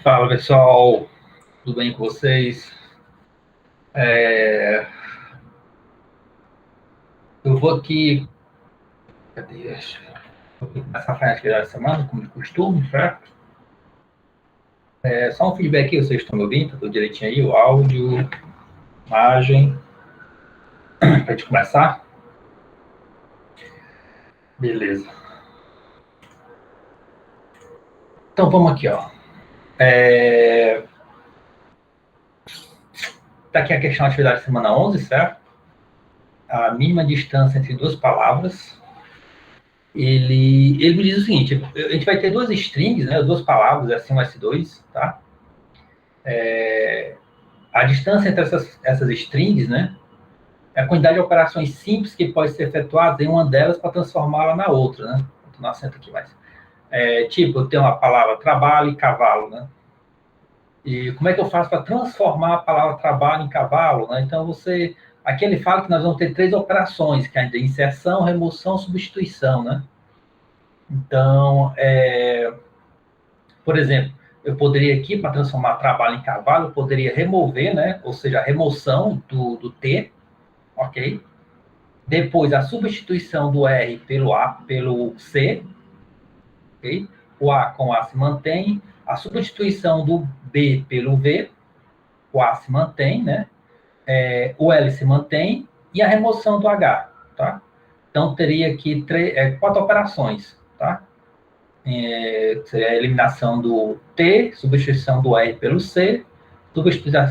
Fala pessoal, tudo bem com vocês? Eu vou aqui, cadê? Vou aqui começar a fazer atividade da semana, como de costume, certo? Só um feedback aqui, vocês estão me ouvindo? Tá tudo direitinho aí? O áudio, imagem, para a gente começar? Beleza. Então vamos aqui, ó. Tá aqui a questão da atividade da semana 11, certo? A mínima distância entre duas palavras. Ele me diz o seguinte: a gente vai ter duas strings, né? Duas palavras, S1 e S2, tá? A distância entre essas strings, né? É a quantidade de operações simples que pode ser efetuada em uma delas para transformá-la na outra, né? Não acento aqui mais. Tipo, eu tenho a palavra trabalho e cavalo, né? E como é que eu faço para transformar a palavra trabalho em cavalo, né? Então, aqui ele fala que nós vamos ter três operações, que é a inserção, remoção, substituição, né? Então, por exemplo, eu poderia aqui, para transformar trabalho em cavalo, eu poderia remover, né? Ou seja, a remoção do T, ok? Depois, a substituição do R pelo C, ok? O A com A se mantém. A substituição do B pelo V, o A se mantém, né? O L se mantém. E a remoção do H, tá? Então, teria aqui quatro operações, tá? Seria a eliminação do T, substituição do R pelo C,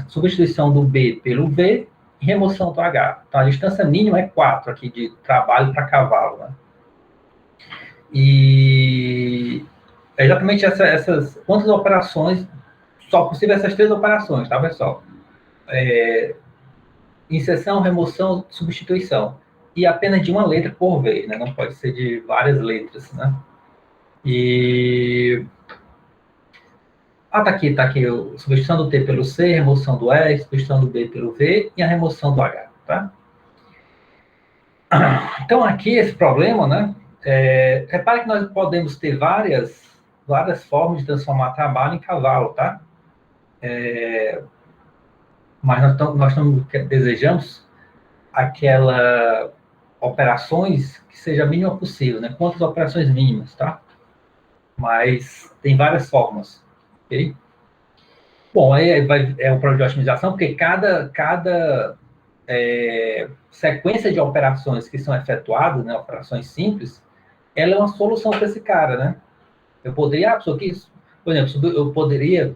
substituição do B pelo V e remoção do H. Então, a distância mínima é 4 aqui de trabalho para cavalo, né? E é exatamente quantas operações, só possível essas três operações, tá, pessoal? Inserção, remoção, substituição. E apenas de uma letra por vez, né? Não pode ser de várias letras, né? E... tá aqui. Substituição do T pelo C, remoção do E, substituição do B pelo V e a remoção do H, tá? Então, aqui, esse problema, né? Repare que nós podemos ter várias formas de transformar trabalho em cavalo, tá? Mas nós desejamos aquela operações que seja a mínima possível, né? Quantas operações mínimas, tá? Mas tem várias formas, ok? Bom, aí é um problema de otimização, porque cada sequência de operações que são efetuadas, né, operações simples, ela é uma solução para esse cara, né? Eu poderia, por exemplo, eu poderia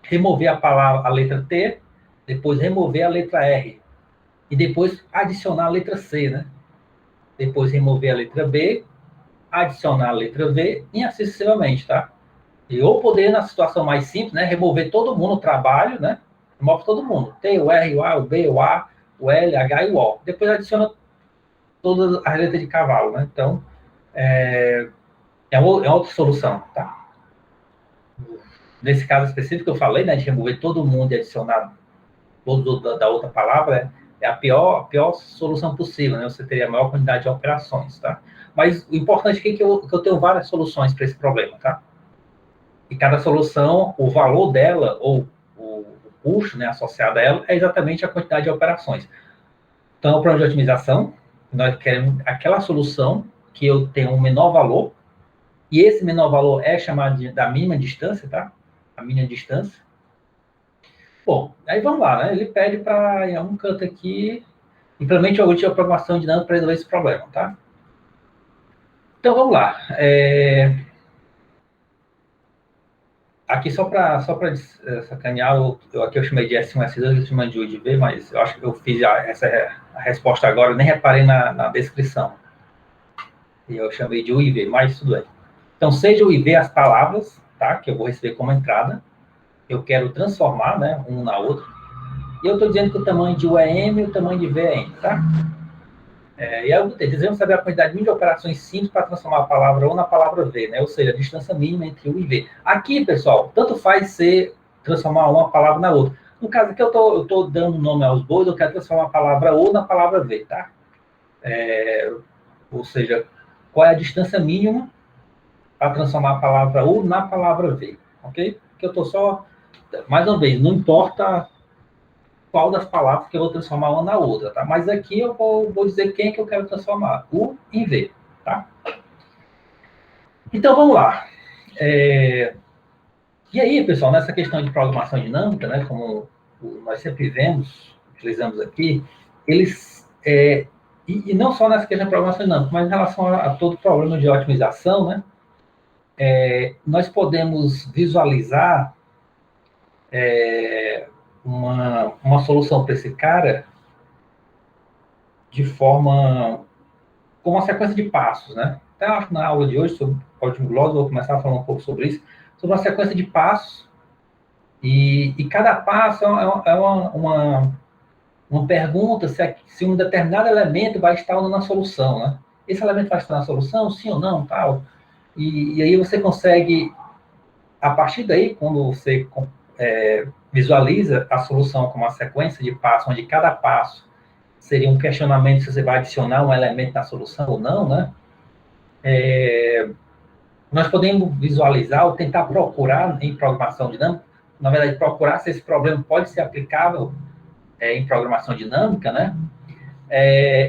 remover a letra T, depois remover a letra R, e depois adicionar a letra C, né? Depois remover a letra B, adicionar a letra V e assim sucessivamente, tá? E ou poder, na situação mais simples, né, remover todo mundo no trabalho, né? Remove todo mundo. T, o R, o A, o B, o A, o L, H e o O. Depois adiciona todas as letras de cavalo, né? Então, é outra solução, tá? Nesse caso específico que eu falei, né, de remover todo mundo e adicionar todo da outra palavra, é a pior solução possível, né? Você teria a maior quantidade de operações, tá? Mas o importante é que eu tenho várias soluções para esse problema, tá? E cada solução, o valor dela, ou o custo, né, associado a ela, é exatamente a quantidade de operações. Então, o problema de otimização, nós queremos aquela solução que eu tenho um menor valor, e esse menor valor é chamado da mínima distância, tá? A mínima distância. Bom, aí vamos lá, né? Ele pede para, em algum canto aqui, implemente o algoritmo de programação dinâmica para resolver esse problema, tá? Então, vamos lá. Aqui, só para sacanear, aqui eu chamei de S1, S2, eu chamei de U e de V, mas eu acho que eu fiz a resposta agora, nem reparei na descrição. E eu chamei de U e V, mas tudo bem. Então, seja U e V as palavras, tá? Que eu vou receber como entrada. Eu quero transformar, né? Um na outra. E eu estou dizendo que o tamanho de U é M e o tamanho de V é N, tá? E aí eu desejamos saber a quantidade mínima de operações simples para transformar a palavra U na palavra V, né? Ou seja, a distância mínima entre U e V. Aqui, pessoal, tanto faz ser transformar uma palavra na outra. No caso aqui, eu tô dando nome aos bois, eu quero transformar a palavra U na palavra V, tá? Ou seja, qual é a distância mínima para transformar a palavra U na palavra V, ok? porque eu estou só... Mais uma vez, não importa qual das palavras que eu vou transformar uma na outra, tá? Mas aqui eu vou dizer quem é que eu quero transformar. U em V, tá? Então, vamos lá. E aí, pessoal, nessa questão de programação dinâmica, né, como nós sempre vemos, utilizamos aqui, eles... e não só nessa questão de programação dinâmica, mas em relação a todo problema de otimização, né, nós podemos visualizar uma solução para esse cara de forma... com uma sequência de passos, né? Até acho que na aula de hoje, sobre Código Gloss, eu vou começar a falar um pouco sobre isso, sobre uma sequência de passos, e cada passo é uma pergunta se um determinado elemento vai estar ou não na solução, né? Esse elemento vai estar na solução, sim ou não, tal. E aí você consegue, a partir daí, quando você visualiza a solução como uma sequência de passos, onde cada passo seria um questionamento se você vai adicionar um elemento na solução ou não, né? Nós podemos visualizar ou tentar procurar em programação dinâmica, na verdade, procurar se esse problema pode ser aplicável em programação dinâmica, né?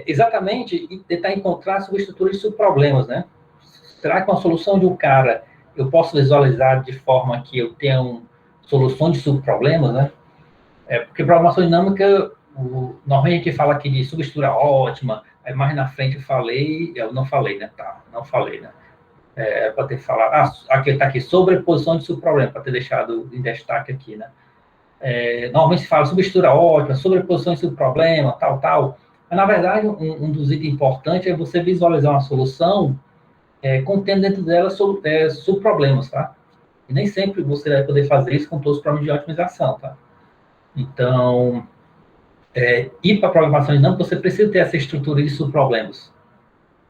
Exatamente, e tentar encontrar subestruturas de subproblemas, né? Será que com a solução de um cara eu posso visualizar de forma que eu tenha soluções de subproblemas, né? Porque programação dinâmica, normalmente a gente fala aqui de subestrutura ótima, aí mais na frente eu não falei, né? Tá, não falei, né? Para ter falado, aqui está aqui, sobreposição de subproblema, para ter deixado em destaque aqui, né? Normalmente se fala subestrutura ótima, sobreposição de subproblema, tal. Mas, na verdade, um dos itens importantes é você visualizar uma solução contendo dentro dela subproblemas, tá? E nem sempre você vai poder fazer isso com todos os problemas de otimização, tá? Então, ir para a programação dinâmica, você precisa ter essa estrutura de subproblemas.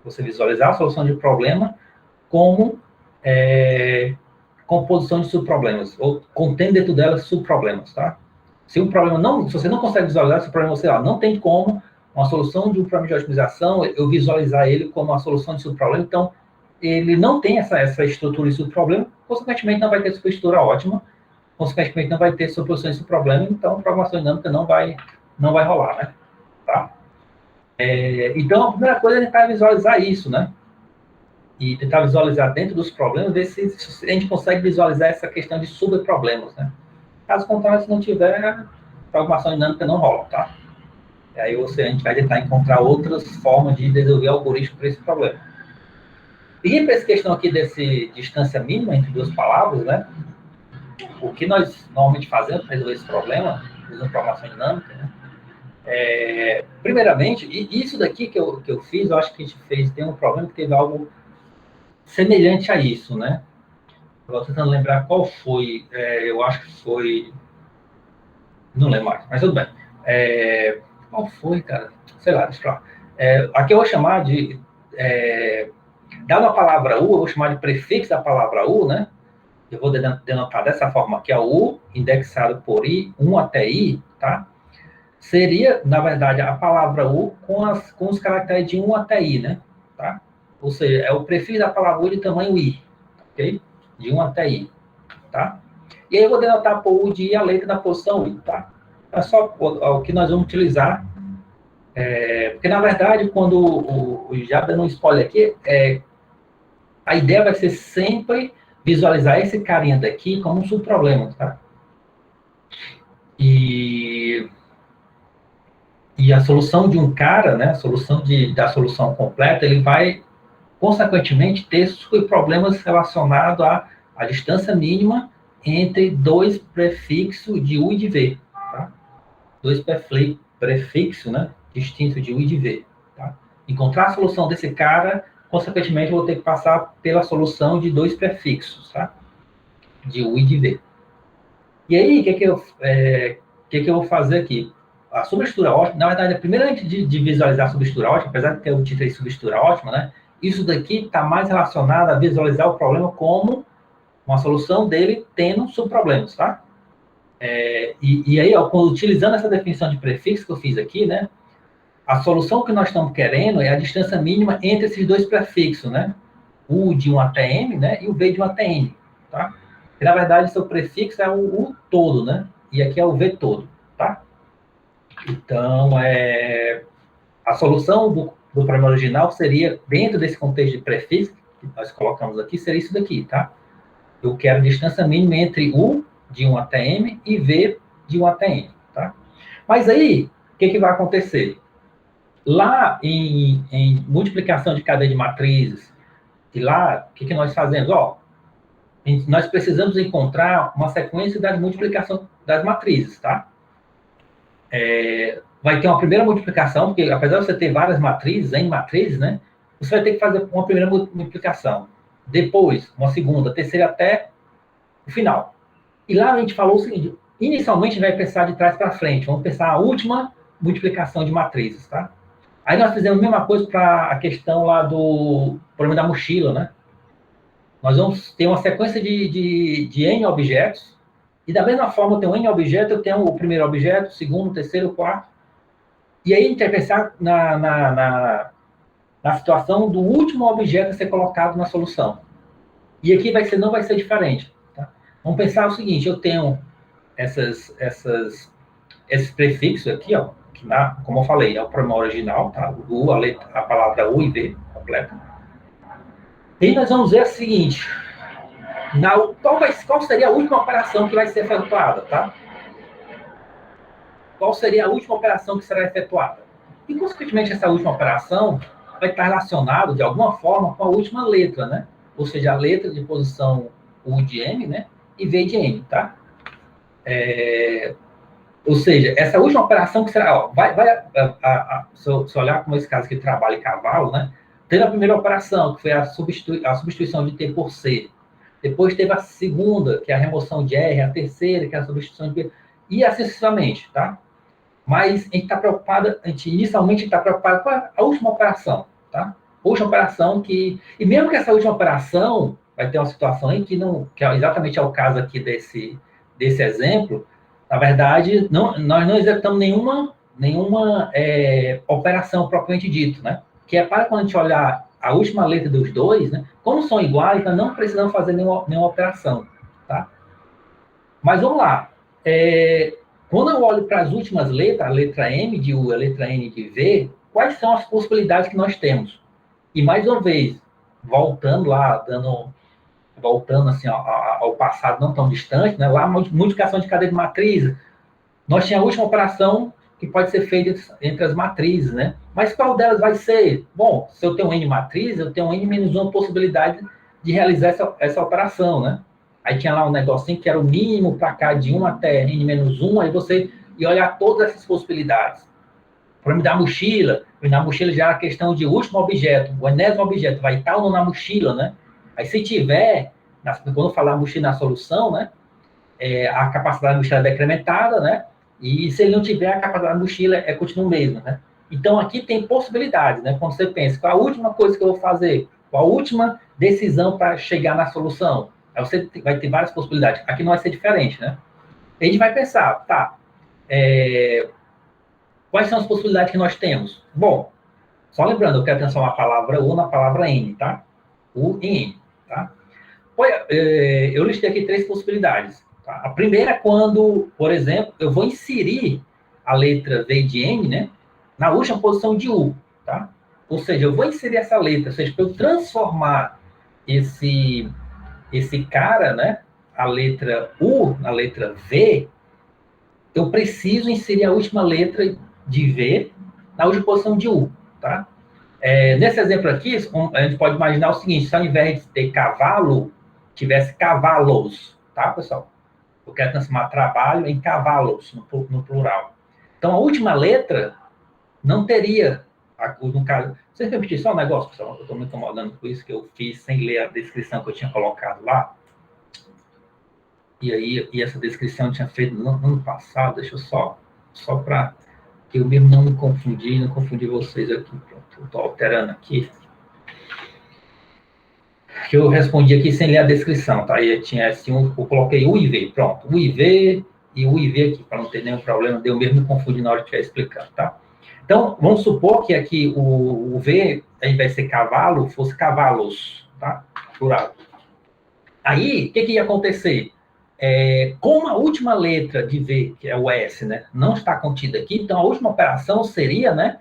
Você visualizar a solução de problema como composição de subproblemas, ou contendo dentro dela subproblemas, tá? Se você não consegue visualizar esse problema, você não tem como uma solução de um problema de otimização, eu visualizar ele como uma solução de subproblema, então ele não tem essa estrutura de subproblema, consequentemente não vai ter subestrutura ótima, consequentemente não vai ter suposição de subproblema, então a programação dinâmica não vai rolar, né? Tá? Então a primeira coisa é tentar visualizar isso, né? E tentar visualizar dentro dos problemas, ver se a gente consegue visualizar essa questão de subproblemas, né? Caso contrário, se não tiver, programação dinâmica não rola, tá? E aí a gente vai tentar encontrar outras formas de desenvolver algoritmos para esse problema. E para essa questão aqui desse distância mínima entre duas palavras, né? O que nós normalmente fazemos para resolver esse problema, usando programação dinâmica, né? Primeiramente, e isso daqui que eu fiz, eu acho que a gente fez, tem um problema que teve algo semelhante a isso, né? Estou tentando lembrar qual foi, eu acho que foi... Não lembro mais, mas tudo bem. Qual foi, cara? Sei lá, deixa eu falar. Aqui eu vou chamar de... dado a palavra U, eu vou chamar de prefixo da palavra U, né? Eu vou denotar dessa forma aqui, a U, indexado por I, 1 até I, tá? Seria, na verdade, a palavra U com os caracteres de 1 até I, né? Tá? Ou seja, é o prefixo da palavra U de tamanho I, ok? De 1 até I, tá? E aí eu vou denotar por U de I a letra da posição I, tá? É só o que nós vamos utilizar. Porque, na verdade, quando já dando um spoiler aqui, a ideia vai ser sempre visualizar esse carinha daqui como um subproblema, tá? E a solução de um cara, né, a solução da solução completa, ele vai, consequentemente, ter subproblemas relacionados à distância mínima entre dois prefixos de U e de V, tá? Dois prefixos, né, distintos de U e de V, tá? Encontrar a solução desse cara, consequentemente, eu vou ter que passar pela solução de dois prefixos, tá? De U e de V. E aí, o que eu vou fazer aqui? A subestrutura ótima, na verdade, primeiro antes de visualizar a subestrutura ótima, apesar de ter o título de subestrutura ótima, né? Isso daqui está mais relacionado a visualizar o problema como uma solução dele tendo subproblemas, tá? E aí, utilizando essa definição de prefixo que eu fiz aqui, né? A solução que nós estamos querendo é a distância mínima entre esses dois prefixos, né? U de 1 até M, né? E o V de 1 até N, tá? que na verdade seu prefixo é o todo, né? E aqui é o V todo, tá? Então, a solução do problema original seria, dentro desse contexto de prefixo, que nós colocamos aqui, seria isso daqui, tá? Eu quero a distância mínima entre U, de 1 até M, e V, de 1 até M, tá? Mas aí, o que vai acontecer? Lá em multiplicação de cadeia de matrizes, e lá, o que nós fazemos? Nós precisamos encontrar uma sequência da multiplicação das matrizes, tá? Vai ter uma primeira multiplicação, porque apesar de você ter várias matrizes, N matrizes, né? Você vai ter que fazer uma primeira multiplicação. Depois, uma segunda, terceira, até o final. E lá a gente falou o seguinte, inicialmente a gente vai pensar de trás para frente, vamos pensar a última multiplicação de matrizes, tá? Aí nós fizemos a mesma coisa para a questão lá do problema da mochila, né? Nós vamos ter uma sequência de N objetos, e da mesma forma eu tenho N objetos, eu tenho o primeiro objeto, o segundo, o terceiro, o quarto, e aí a gente vai pensar na situação do último objeto a ser colocado na solução. E aqui não vai ser diferente. Tá? Vamos pensar o seguinte, eu tenho esses prefixos aqui, ó, que como eu falei, é o problema original, tá? A palavra U e V completa. E nós vamos ver o seguinte, qual seria a última operação que vai ser efetuada, tá? Qual seria a última operação que será efetuada? E, consequentemente, essa última operação vai estar relacionada, de alguma forma, com a última letra, né? Ou seja, a letra de posição U de M, né? E V de M, tá? Ou seja, essa última operação que será... se eu olhar como esse caso que trabalha em cavalo, né? Teve a primeira operação, que foi a substituição de T por C. Depois teve a segunda, que é a remoção de R. A terceira, que é a substituição de P. E assim sucessivamente, tá? Mas a gente está preocupado, inicialmente está preocupado com a última operação, tá? Última operação e mesmo que essa última operação, vai ter uma situação aí que exatamente é o caso aqui desse exemplo, na verdade, nós não executamos nenhuma operação propriamente dito, né? Que é para quando a gente olhar a última letra dos dois, né? Como são iguais, nós não precisamos fazer nenhuma operação, tá? Mas vamos lá. Quando eu olho para as últimas letras, a letra M de U, a letra N de V, quais são as possibilidades que nós temos? E mais uma vez, voltando assim ao passado não tão distante, né? Lá multiplicação de cadeia de matriz, nós tínhamos a última operação que pode ser feita entre as matrizes, né? Mas qual delas vai ser? Bom, se eu tenho N matrizes, eu tenho N menos uma possibilidade de realizar essa operação, né? Aí tinha lá um negocinho que era o mínimo para cá, de 1 até N-1, aí você ia olhar todas essas possibilidades. O problema da mochila, na mochila já é a questão de último objeto, o enésimo objeto, vai estar ou não na mochila, né? Aí se tiver, quando eu falar mochila na solução, né? A capacidade da mochila é decrementada, né? E se ele não tiver, a capacidade da mochila continua mesmo, né? Então aqui tem possibilidades, né? Quando você pensa, qual a última coisa que eu vou fazer? Qual a última decisão para chegar na solução? Aí você vai ter várias possibilidades. Aqui não vai ser diferente, né? A gente vai pensar, tá, quais são as possibilidades que nós temos? Bom, só lembrando, eu quero transformar a palavra U na palavra N, tá? U em N, tá? Eu listei aqui 3 possibilidades. Tá? A primeira é quando, por exemplo, eu vou inserir a letra V de N, né? Na última posição de U, tá? Ou seja, eu vou inserir essa letra, ou seja, para eu transformar esse cara, né, a letra U na letra V, eu preciso inserir a última letra de V na última posição de U, tá? Nesse exemplo aqui, a gente pode imaginar o seguinte, se ao invés de ter cavalo, tivesse cavalos, tá, pessoal? Eu quero transformar trabalho em cavalos, no plural. Então, a última letra não teria, no caso... Vocês repetir só um negócio, pessoal? Eu estou me incomodando com isso que eu fiz sem ler a descrição que eu tinha colocado lá. E essa descrição eu tinha feito no ano passado, deixa eu só para que eu mesmo não me confundir, não confundir vocês aqui. Pronto, eu estou alterando aqui. Que eu respondi aqui sem ler a descrição, tá? E tinha assim, eu coloquei U e V, pronto. U e V e U e V aqui, para não ter nenhum problema, deu mesmo me confundir na hora de estiver explicando, tá? Então, vamos supor que aqui o V, ao invés de ser cavalo, fosse cavalos, tá? Plural. Aí, o que ia acontecer? Como a última letra de V, que é o S, né, não está contida aqui, então a última operação seria, né,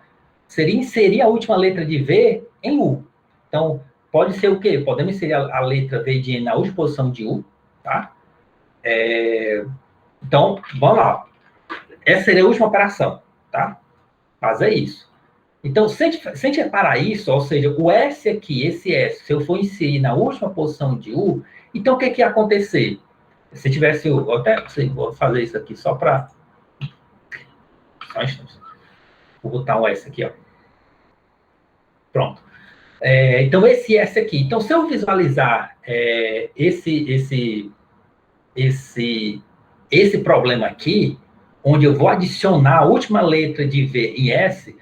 seria inserir a última letra de V em U. Então, pode ser o quê? Podemos inserir a letra V de N na última posição de U, tá? Então, vamos lá. Essa seria a última operação, tá? Fazer isso. Então, se a gente reparar isso, ou seja, o S aqui, esse S, se eu for inserir na última posição de U, então o que ia acontecer? Se tivesse, eu até sei, vou fazer isso aqui só para... Só um instante. Vou botar um S aqui, ó. Pronto. Então, esse S aqui. Então, se eu visualizar esse problema aqui, onde eu vou adicionar a última letra de V em S,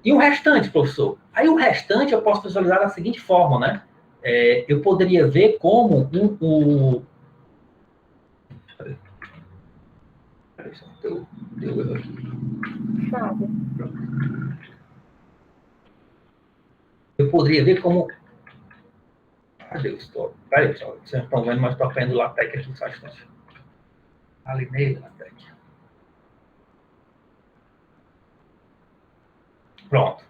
e o restante, professor? Aí o restante eu posso visualizar da seguinte forma, né? Eu poderia ver como Peraí, só deu erro aqui. Eu poderia ver como... Cadê o stop? Peraí, pessoal. Vocês estão vendo, mas estou aprendendo LaTeX aqui só um instante. Alinei LaTeX. Pronto.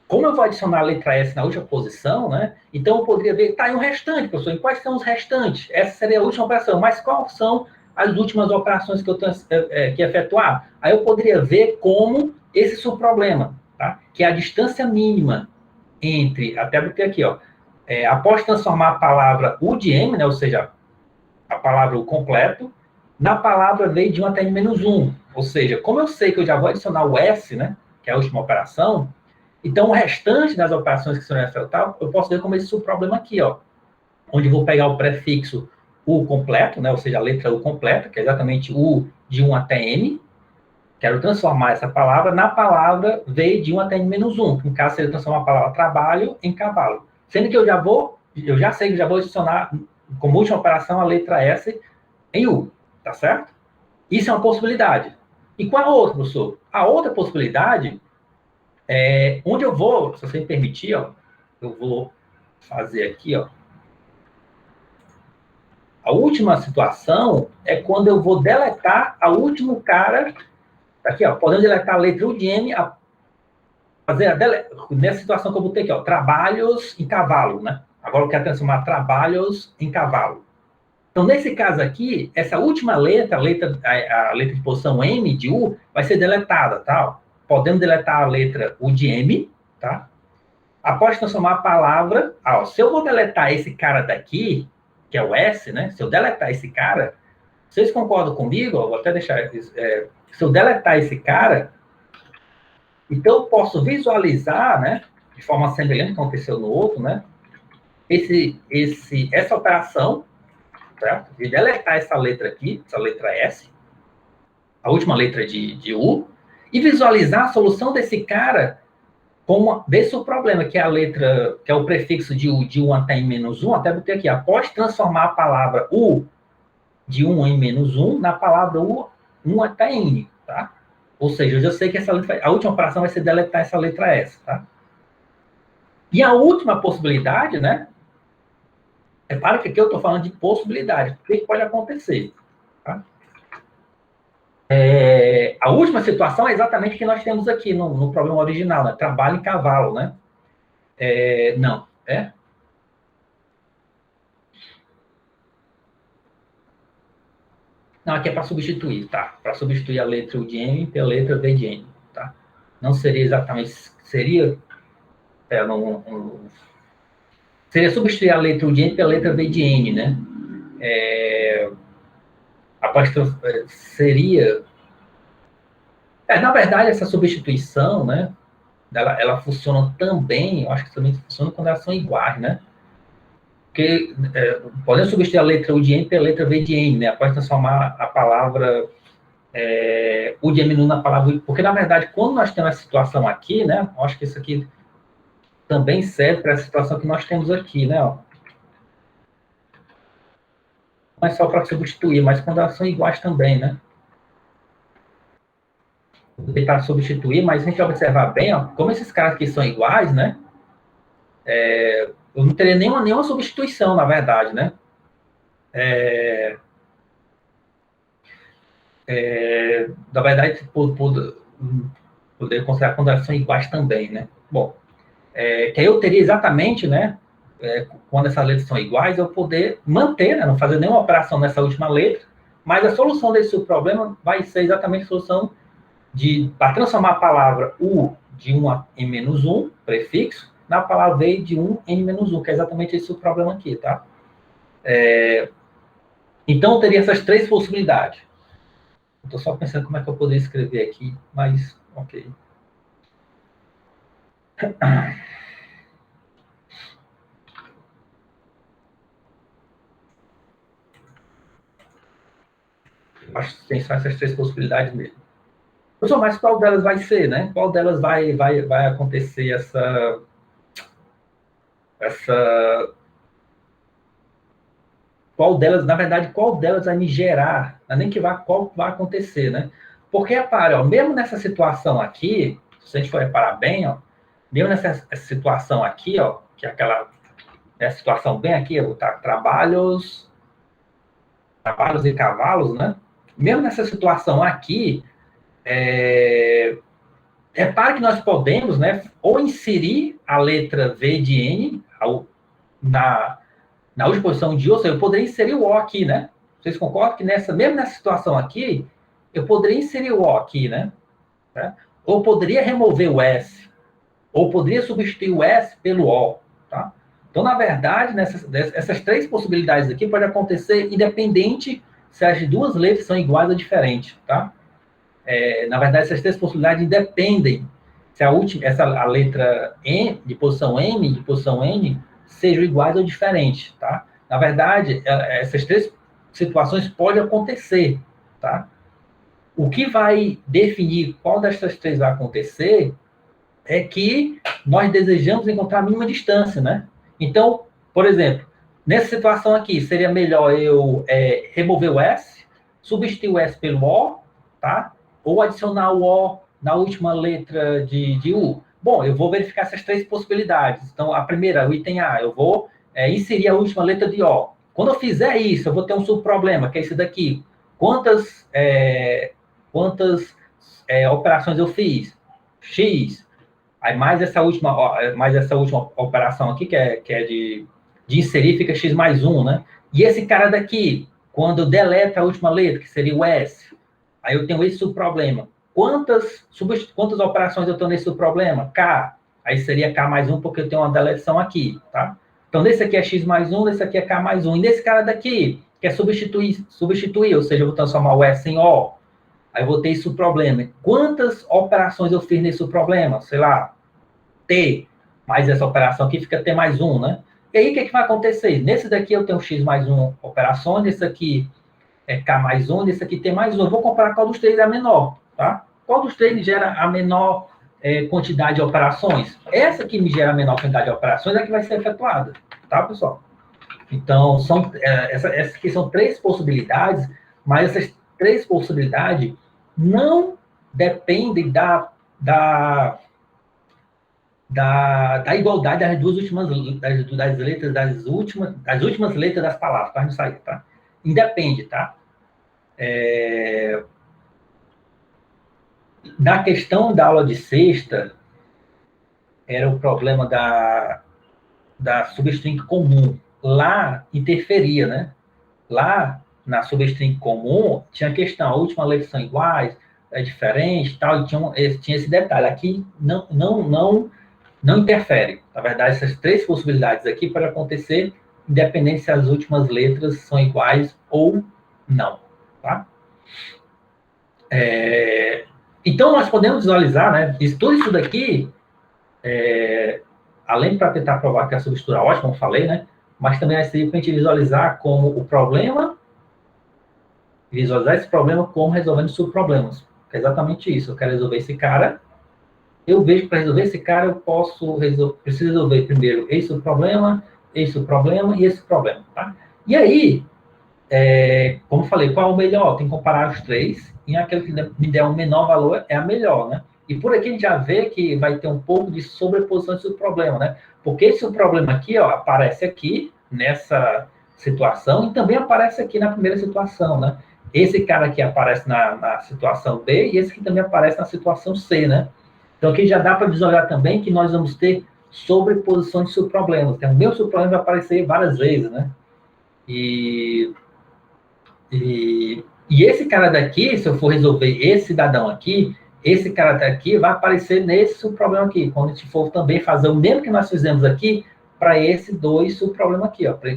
Como eu vou adicionar a letra S na última posição, né? Então eu poderia ver, tá, e o restante, professor? E quais são os restantes? Essa seria a última operação, mas quais são as últimas operações que eu tenho que efetuar? Aí eu poderia ver como esse subproblema, tá? Que é a distância mínima entre, até botei aqui, ó, após transformar a palavra U de M, né? Ou seja, a palavra U completo, na palavra V de 1 até N-1. Ou seja, como eu sei que eu já vou adicionar o S, né? Que é a última operação, então, o restante das operações que serão efetuadas, eu posso ver como esse problema aqui, ó, onde eu vou pegar o prefixo U completo, né, ou seja, a letra U completa, que é exatamente U de 1 até N. Quero transformar essa palavra na palavra V de 1 até N-1, que no caso seria transformar a palavra trabalho em cavalo. Sendo que eu já sei que já vou adicionar como última operação a letra S em U, tá certo? Isso é uma possibilidade. E qual a outra, professor? A outra possibilidade onde eu vou, se você me permitir, ó, eu vou fazer aqui, ó. A última situação é quando eu vou deletar a último cara, aqui, ó, podendo deletar a letra U de M, nessa situação que eu botei aqui, ó, trabalhos em cavalo, né? Agora eu quero transformar trabalhos em cavalo. Então, nesse caso aqui, essa última letra, a letra de posição M de U, vai ser deletada, tá? Podemos deletar a letra U de M, tá? Após transformar a palavra... se eu vou deletar esse cara daqui, que é o S, né? Se eu deletar esse cara, vocês concordam comigo? Vou até deixar... se eu deletar esse cara, então eu posso visualizar, né? De forma semelhante que aconteceu no outro, né? Essa operação, certo? De deletar essa letra aqui, essa letra S, a última letra de U, e visualizar a solução desse cara desse o problema, que é a letra, que é o prefixo de U de 1 até N-1, até botei aqui, após transformar a palavra U de 1 em -1 na palavra U 1 até N, tá? Ou seja, eu já sei que a última operação vai ser deletar essa letra S, tá? E a última possibilidade, né? Repara que aqui eu estou falando de possibilidade, o que pode acontecer, tá? A última situação é exatamente o que nós temos aqui no problema original, né? Trabalho em cavalo, né? Não, Não, aqui é para substituir, tá? Para substituir a letra U de M pela letra V de N, tá? Não seria exatamente... Seria... seria substituir a letra U de M pela letra V de N, né? Seria... na verdade, essa substituição, né? Ela funciona também, eu acho que também funciona quando elas são iguais, né? Porque podemos substituir a letra U de M pela letra V de N, né? Após transformar a palavra U de M na palavra... Porque, na verdade, quando nós temos essa situação aqui, né? Eu acho que isso aqui também serve para a situação que nós temos aqui, né? Ó. Não é só para substituir, mas quando elas são iguais também, né? Vou tentar substituir, mas a gente vai observar bem, ó, como esses caras aqui são iguais, né? eu não teria nenhuma substituição, na verdade, né? Na verdade, poder considerar quando elas são iguais também, né? Bom, que aí eu teria exatamente, né? Quando essas letras são iguais, eu poder manter, né, não fazer nenhuma operação nessa última letra, mas a solução desse problema vai ser exatamente a solução para transformar a palavra U de 1 em menos 1, prefixo, na palavra V de 1 em menos 1, que é exatamente esse o problema aqui, tá? Então, eu teria essas três possibilidades. Estou só pensando como é que eu poderia escrever aqui, mas ok. Acho que tem só essas três possibilidades mesmo. Professor, mas qual delas vai ser, né? Qual delas vai acontecer essa qual delas, na verdade, qual delas vai me gerar, não é nem qual vai acontecer, né? Porque, repare, ó, mesmo nessa situação aqui, se a gente for reparar bem, ó, mesmo nessa situação aqui, ó, que é essa situação bem aqui, eu vou botar trabalhos e cavalos, né? Mesmo nessa situação aqui, repare que nós podemos, né, ou inserir a letra V de N na última posição de O, ou seja, eu poderia inserir o O aqui, né? Vocês concordam que mesmo nessa situação aqui, eu poderia inserir o O aqui, né? Ou poderia remover o S, ou poderia substituir o S pelo O, tá? Então, na verdade, essas três possibilidades aqui podem acontecer independente se as duas letras são iguais ou diferentes, tá? Na verdade, essas três possibilidades independem se a letra N, de posição M, de posição N, sejam iguais ou diferentes, tá? Na verdade, essas três situações podem acontecer, tá? O que vai definir qual dessas três vai acontecer é que nós desejamos encontrar a mínima distância, né? Então, por exemplo, nessa situação aqui, seria melhor eu remover o S, substituir o S pelo O, tá? Ou adicionar o O na última letra de U. Bom, eu vou verificar essas três possibilidades. Então, a primeira, o item A, eu vou inserir a última letra de O. Quando eu fizer isso, eu vou ter um subproblema, que é esse daqui. Quantas operações eu fiz? X. Aí mais essa última operação aqui, que é de inserir, fica x mais 1, né? E esse cara daqui, quando deleta a última letra, que seria o S, aí eu tenho esse subproblema. Quantas operações eu tenho nesse subproblema? K. Aí seria K mais 1, porque eu tenho uma deleção aqui, tá? Então, nesse aqui é x mais 1, nesse aqui é K mais 1. E nesse cara daqui, que é substituir, ou seja, eu vou transformar o S em O. Aí eu vou ter esse problema. Quantas operações eu fiz nesse problema? Sei lá, T, mais essa operação aqui fica T mais 1, né? E aí, o que vai acontecer? Nesse daqui eu tenho X mais 1 operações, nesse aqui é K mais 1, nesse aqui T mais 1. Eu vou comparar qual dos três é a menor, tá? Qual dos três gera a menor quantidade de operações? Essa que me gera a menor quantidade de operações é que vai ser efetuada, tá, pessoal? Então, essas aqui são três possibilidades, mas essas três possibilidades não dependem da igualdade das duas últimas das letras das últimas letras das palavras, para não sair, tá? Independe, tá? Na questão da aula de sexta, era o problema da substring comum. Lá interferia, né? Lá, na substring comum, tinha a questão, a última letra são iguais, é diferente, tal, e tinha esse detalhe. Aqui não interfere. Na verdade, essas três possibilidades aqui podem acontecer independente se as últimas letras são iguais ou não, tá? Então, nós podemos visualizar, né? Tudo isso daqui, além para tentar provar que a substitura é ótima, como falei, né? Mas também vai servir para a gente visualizar como o problema, visualizar esse problema como resolvendo subproblemas. É exatamente isso. Eu quero resolver esse cara. Eu vejo que para resolver esse cara, eu preciso resolver primeiro esse problema e esse problema, tá? E aí, como eu falei, qual é o melhor? Tem que comparar os três, e aquele que me der um menor valor é a melhor, né? E por aqui a gente já vê que vai ter um pouco de sobreposição desse problema, né? Porque esse problema aqui, ó, aparece aqui, nessa situação, e também aparece aqui na primeira situação, né? Esse cara aqui aparece na situação B, e esse aqui também aparece na situação C, né? Então aqui já dá para visualizar também que nós vamos ter sobreposição de subproblemas. Então, o meu subproblema vai aparecer várias vezes, né? E esse cara daqui, se eu for resolver esse cidadão aqui, esse cara daqui vai aparecer nesse subproblema aqui, quando a gente for também fazer o mesmo que nós fizemos aqui para esse dois subproblema aqui, ó. Para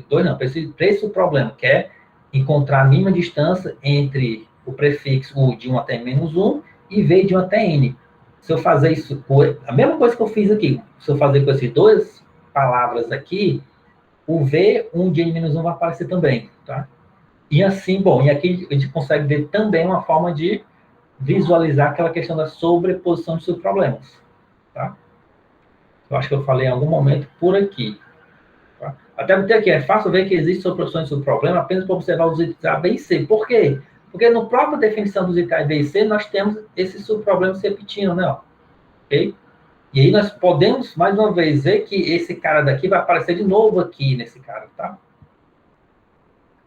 esse subproblema, que é encontrar a mínima distância entre o prefixo U de 1 até N-1 e V de 1 até N. Se eu fazer isso, a mesma coisa que eu fiz aqui, se eu fazer com essas duas palavras aqui, o V1 de N-1 vai aparecer também, tá? E assim, bom, e aqui a gente consegue ver também uma forma de visualizar aquela questão da sobreposição de subproblemas, tá? Eu acho que eu falei em algum momento por aqui. Tá? Até porque aqui é fácil ver que existe sobreposição de subproblema apenas para observar os itens A, B e C. Por quê? Porque no própria definição dos itens A, B e C, nós temos esses subproblemas se repetindo, né? Ó, ok? E aí nós podemos, mais uma vez, ver que esse cara daqui vai aparecer de novo aqui nesse cara, tá?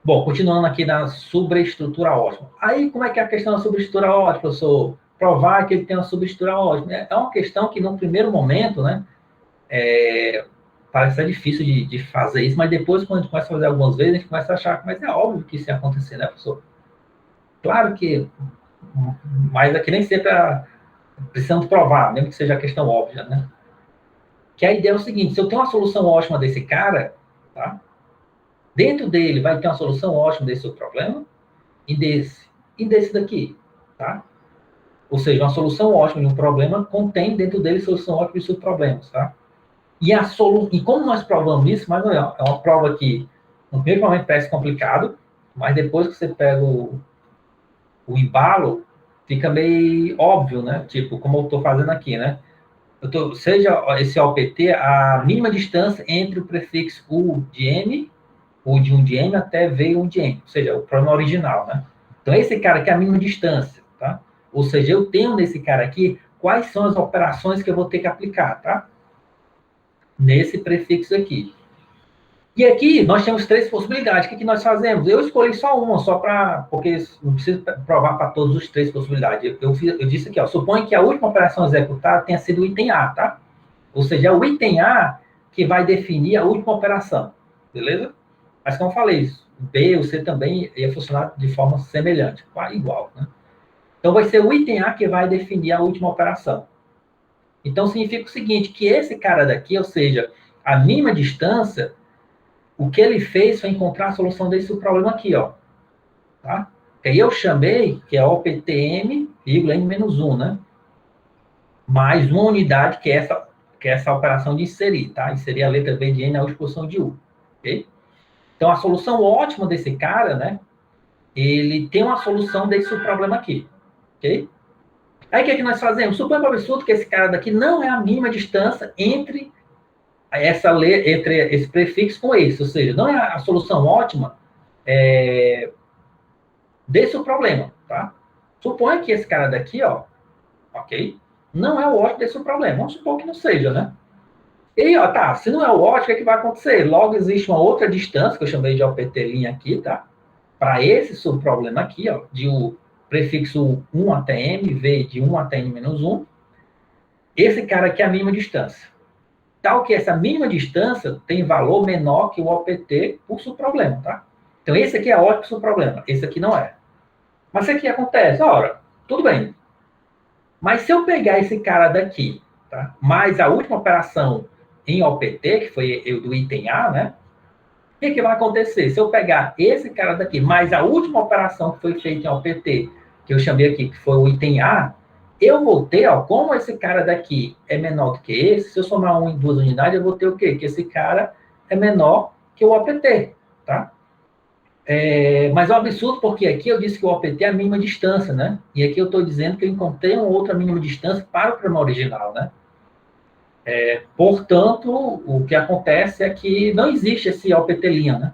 Bom, continuando aqui na subestrutura ótima. Aí, como é que é a questão da subestrutura ótima, professor? Provar que ele tem uma subestrutura ótima. É uma questão que, num primeiro momento, né, parece ser difícil de fazer isso, mas depois, quando a gente começa a fazer algumas vezes, a gente começa a achar que mas é óbvio que isso ia acontecer, né, professor? Claro que, mas aqui nem sempre precisamos provar, mesmo que seja a questão óbvia, né? Que a ideia é o seguinte, se eu tenho uma solução ótima desse cara, tá? Dentro dele vai ter uma solução ótima desse seu problema, e desse daqui, tá? Ou seja, uma solução ótima de um problema contém dentro dele solução ótima de seus problemas, tá? E como nós provamos isso, mas não é uma prova que no primeiro momento parece complicado, mas depois que você pega o embalo, fica meio óbvio, né? Tipo, como eu estou fazendo aqui, né? Seja esse OPT a mínima distância entre o prefixo U de M, U de 1 de M até V1 de M, ou seja, o problema original, né? Então, esse cara aqui é a mínima distância, tá? Ou seja, eu tenho nesse cara aqui quais são as operações que eu vou ter que aplicar, tá? Nesse prefixo aqui. E aqui nós temos três possibilidades. O que nós fazemos? Eu escolhi só uma, porque não preciso provar para todos os três possibilidades. Eu disse aqui, ó, suponha que a última operação executada tenha sido o item A, tá? Ou seja, é o item A que vai definir a última operação, beleza? Mas como eu falei, B ou C também ia funcionar de forma semelhante, igual, né? Então vai ser o item A que vai definir a última operação. Então significa o seguinte, que esse cara daqui, ou seja, a mínima distância, o que ele fez foi encontrar a solução desse problema aqui, ó. Tá? Que aí eu chamei, que é OPTM, N-1, né? Mais uma unidade, que é essa operação de inserir, tá? Inserir a letra B de N na última posição de U, ok? Então, a solução ótima desse cara, né? Ele tem uma solução desse problema aqui, ok? Aí, o que é que nós fazemos? Suponha para o absurdo que esse cara daqui não é a mínima distância entre entre esse prefixo com esse, ou seja, não é a solução ótima desse problema, tá? Suponha que esse cara daqui, ó, ok? Não é o ótimo desse problema. Vamos supor que não seja, né? E, ó, tá, se não é o ótimo, o que, é que vai acontecer? Logo, existe uma outra distância, que eu chamei de OPT' aqui, tá? Para esse subproblema aqui, ó, de o prefixo 1 até M, V de 1 até N-1, esse cara aqui é a mínima distância. Tal que essa mínima distância tem valor menor que o OPT por subproblema, tá? Então, esse aqui é ótimo subproblema, esse aqui não é. Mas o que acontece? Ora, tudo bem. Mas se eu pegar esse cara daqui, tá? Mais a última operação em OPT, que foi o do item A, né? O que vai acontecer? Se eu pegar esse cara daqui, mais a última operação que foi feita em OPT, que eu chamei aqui, que foi o item A, eu vou ter, ó, como esse cara daqui é menor do que esse, se eu somar um em duas unidades, eu vou ter o quê? Que esse cara é menor que o OPT, tá? Mas é um absurdo porque aqui eu disse que o OPT é a mínima distância, né? E aqui eu estou dizendo que eu encontrei uma outra mínima distância para o problema original, né? Portanto, o que acontece é que não existe esse OPT', né?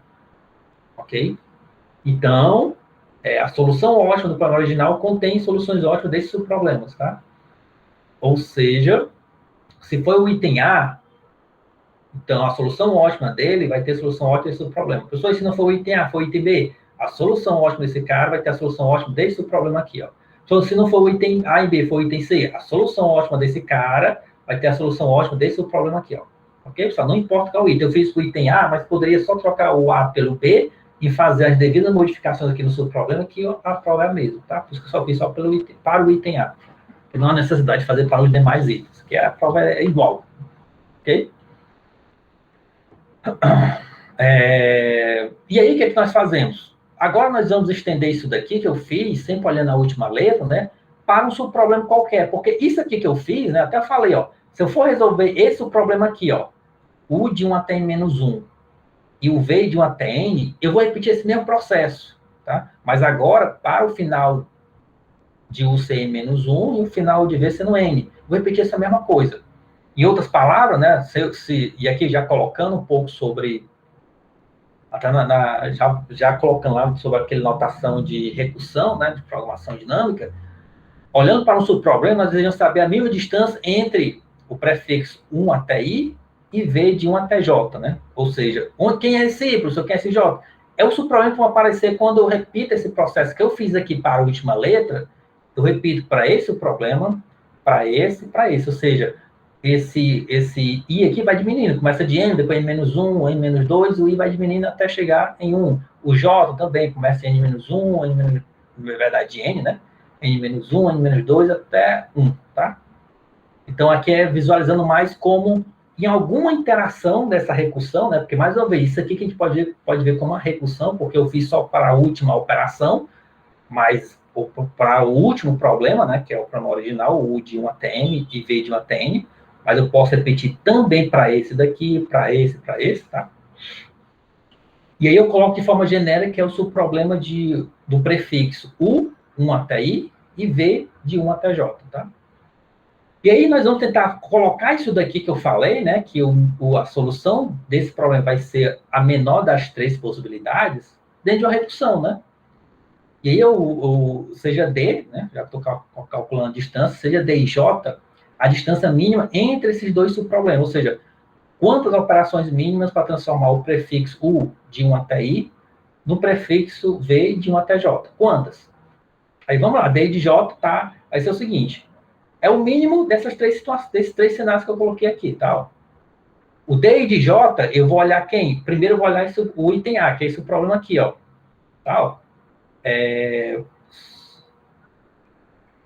Ok? Então, a solução ótima do problema original contém soluções ótimas desses subproblemas, tá? Ou seja, se for o item A, então a solução ótima dele vai ter solução ótima desse problema. Pessoal, se não for o item A, for o item B, a solução ótima desse cara vai ter a solução ótima desse problema aqui, ó. Então, se não for o item A e B, for o item C, a solução ótima desse cara vai ter a solução ótima desse problema aqui, ó. Ok, pessoal? Não importa qual item. Eu fiz o item A, mas poderia só trocar o A pelo B e fazer as devidas modificações aqui no seu problema, que a prova é a mesma, tá? Por isso que eu só fiz só pelo item, para o item A. E não há necessidade de fazer para os demais itens, que a prova é igual. Ok? E aí, o que é que nós fazemos? Agora nós vamos estender isso daqui que eu fiz, sempre olhando a última letra, né? Para um subproblema qualquer. Porque isso aqui que eu fiz, né? Até falei, ó. Se eu for resolver esse problema aqui, ó. U de 1 até n-1 e o V de 1 até n, eu vou repetir esse mesmo processo, tá? Mas agora, para o final de U ser n-1 e o final de V sendo n. Vou repetir essa mesma coisa. Em outras palavras, né? E aqui já colocando um pouco sobre... Até já colocando lá sobre aquela notação de recursão, né, de programação dinâmica, olhando para o subproblema, nós desejamos saber a mínima distância entre o prefixo 1 até i e v de 1 até j, né? Ou seja, quem é esse i, professor, quem é esse j? É o subproblema que vai aparecer quando eu repito esse processo que eu fiz aqui para a última letra, eu repito para esse problema, para esse, ou seja, esse i aqui vai diminuindo, começa de n, depois n-1, n-2, o i vai diminuindo até chegar em 1. O j também começa em n-1, na verdade, n, né? n-1, n-2 até 1, tá? Então, aqui é visualizando mais como, em alguma interação dessa recursão, né? Porque, mais uma vez, isso aqui que a gente pode ver como uma recursão, porque eu fiz só para a última operação, mas para o último problema, né? Que é o problema original, o U de 1 até n e V de 1 até n, mas eu posso repetir também para esse daqui, para esse, tá? E aí eu coloco de forma genérica, que é o subproblema do prefixo U, 1 até I, e V de 1 até J, tá? E aí nós vamos tentar colocar isso daqui que eu falei, né? Que a solução desse problema vai ser a menor das três possibilidades dentro de uma redução, né? E aí, seja D, né? Já estou calculando a distância, seja D e J, a distância mínima entre esses dois subproblemas, ou seja, quantas operações mínimas para transformar o prefixo U de 1 até I no prefixo V de 1 até J? Quantas? Aí vamos lá, D de J, tá? Vai ser o seguinte, é o mínimo dessas desses três cenários que eu coloquei aqui, tá? O D de J, eu vou olhar quem? Primeiro eu vou olhar o item A, que é esse problema aqui, ó. Tá?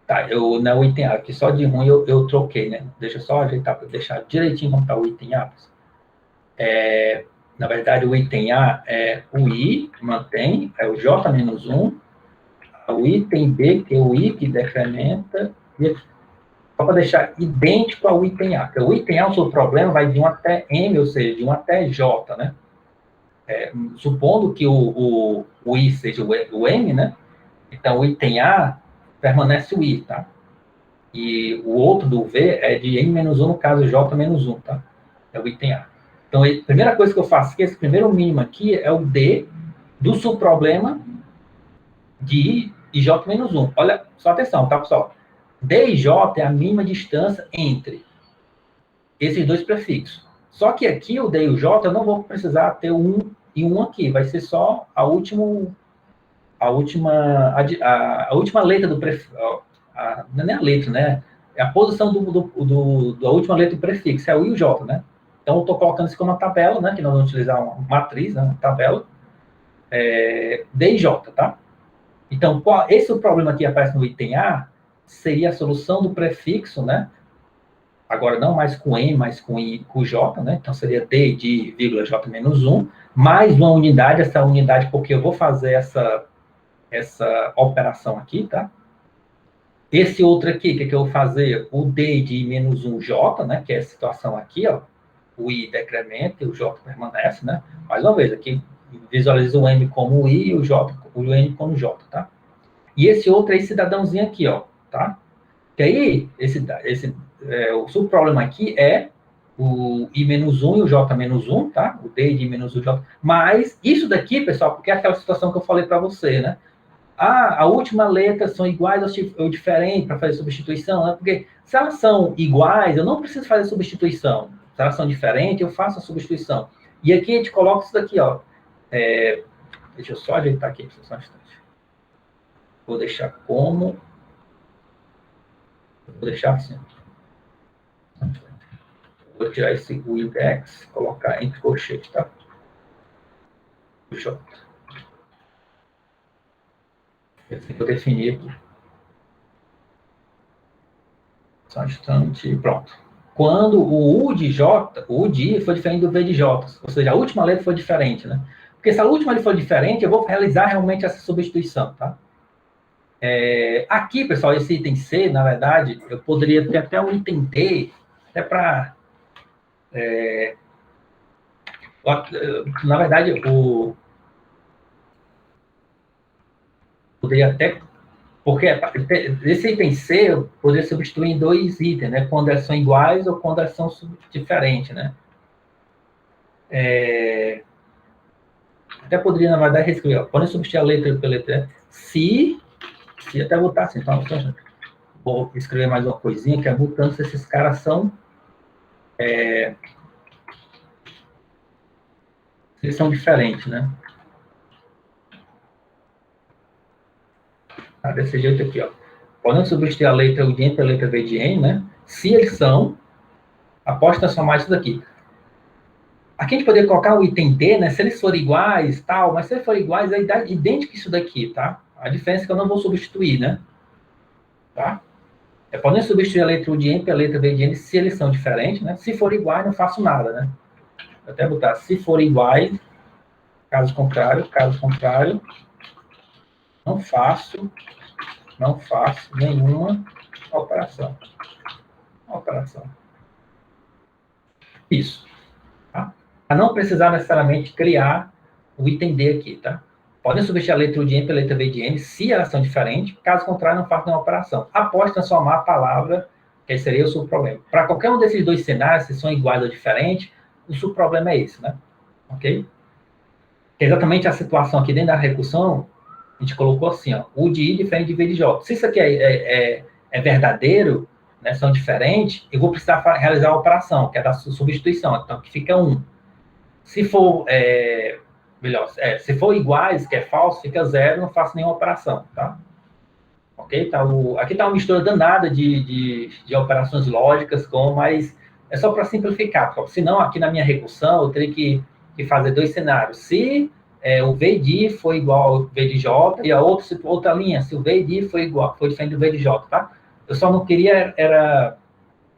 Tá, não é o item A, aqui só de ruim eu troquei, né? Deixa eu só ajeitar para deixar direitinho como está o item A. Na verdade, o item A é o I, mantém, é o J-1, o item B, que é o I, que decrementa, e só para deixar idêntico ao item A. Porque o item A, o seu problema vai de 1 até M, ou seja, de 1 até J, né? Supondo que o I seja o M, né? Então, o item A permanece o I, tá? E o outro do V é de N-1, no caso J-1, tá? É o item A. Então, a primeira coisa que eu faço aqui, esse primeiro mínimo aqui, é o D do subproblema de I e J-1. Olha, só atenção, tá, pessoal? D e J é a mínima distância entre esses dois prefixos. Só que aqui, o D e o J, eu não vou precisar ter um e um aqui. Vai ser só a última letra do prefixo. Não é nem a letra, né? É a posição da última letra do prefixo, é o I e o J, né? Então, eu estou colocando isso como uma tabela, né? Que nós vamos utilizar uma matriz, né? Uma tabela. D e J, tá? Então, esse problema aqui aparece no item A, seria a solução do prefixo, né? Agora, não mais com M, mas com I, com J, né? Então, seria D de vírgula J-1, mais uma unidade, essa unidade, porque eu vou fazer essa operação aqui, tá? Esse outro aqui, que eu vou fazer? O D de -1J, né? Que é a situação aqui, ó. O I decrementa e o J permanece, né? Mais uma vez, aqui visualiza o M como o I e o N como o J, tá? E esse outro é esse cidadãozinho aqui, ó, tá? Que aí, o subproblema aqui é o I-1 e o J-1, tá? O D de -1J. Mas isso daqui, pessoal, porque é aquela situação que eu falei para você, né? a última letra são iguais ou diferentes para fazer substituição, né? Porque se elas são iguais, eu não preciso fazer substituição. Se elas são diferentes, eu faço a substituição. E aqui a gente coloca isso daqui, ó. Deixa eu só ajeitar aqui, só um instante. Vou deixar como... Vou deixar assim. Vou tirar esse index, colocar entre colchetes, tá? J. Assim que eu definir. Só um instante, pronto. Quando o U de J, o U de I foi diferente do V de J, ou seja, a última letra foi diferente, né? Porque se a última letra for diferente, eu vou realizar realmente essa substituição, tá? Aqui, pessoal, esse item C, na verdade, eu poderia ter até um item T, até para... na verdade, poderia até... Porque esse item C eu poderia substituir em dois itens, né? Quando elas são iguais ou quando elas são diferentes, né? Até poderia, na verdade, reescrever. Podem substituir a letra pela letra. Se até botar assim, então, vou escrever mais uma coisinha, que é botando se esses caras são... se eles são diferentes, né? Desse jeito aqui, ó. Podem substituir a letra U de N pela letra V de N, né? Se eles são, após transformar isso daqui. Aqui a gente poderia colocar o item D, né? Se eles forem iguais, tal, mas se eles forem iguais, é idêntico isso daqui, tá? A diferença é que eu não vou substituir, né? Tá? Podem substituir a letra U de N pela letra V de N se eles são diferentes, né? Se forem iguais, não faço nada, né? Vou até botar se forem iguais, caso contrário, não faço nenhuma operação. Isso. Tá? Para não precisar necessariamente criar o item D aqui, tá? Podem substituir a letra U de N pela letra V de N se elas são diferentes, caso contrário, não faço nenhuma operação. Após transformar a palavra, que seria o subproblema. Para qualquer um desses dois cenários, se são iguais ou diferentes, o subproblema é esse, né? Ok? Que é exatamente a situação aqui dentro da recursão, a gente colocou assim, ó, U de I diferente de V de J. Se isso aqui é verdadeiro, né, são diferentes, eu vou precisar realizar a operação, que é da substituição, então que fica 1. Se for, se for iguais, que é falso, fica 0, não faço nenhuma operação, tá? Ok? Aqui está uma mistura danada de operações lógicas, mas é só para simplificar, porque senão aqui na minha recursão eu teria que fazer dois cenários. Se o V de I for igual ao V de J, e a outra linha, se o V de I for diferente do V de J, tá? Eu só não queria,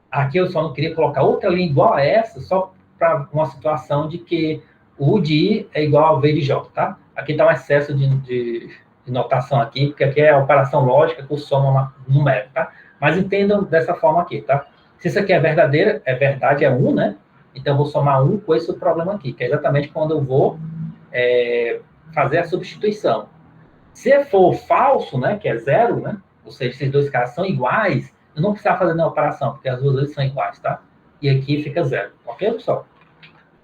aqui eu só não queria colocar outra linha igual a essa, só para uma situação de que o U de I é igual ao V de J, tá? Aqui está um excesso de notação aqui, porque aqui é a operação lógica com soma numérica, tá? Mas entendam dessa forma aqui, tá? Se isso aqui é verdadeira, é verdade, é 1, né? Então, eu vou somar 1 com esse problema aqui, que é exatamente quando eu vou fazer a substituição. Se for falso, né, que é 0, né? Ou seja, esses dois caras são iguais, eu não preciso fazer nenhuma operação, porque as duas vezes são iguais, tá? E aqui fica 0, ok, pessoal?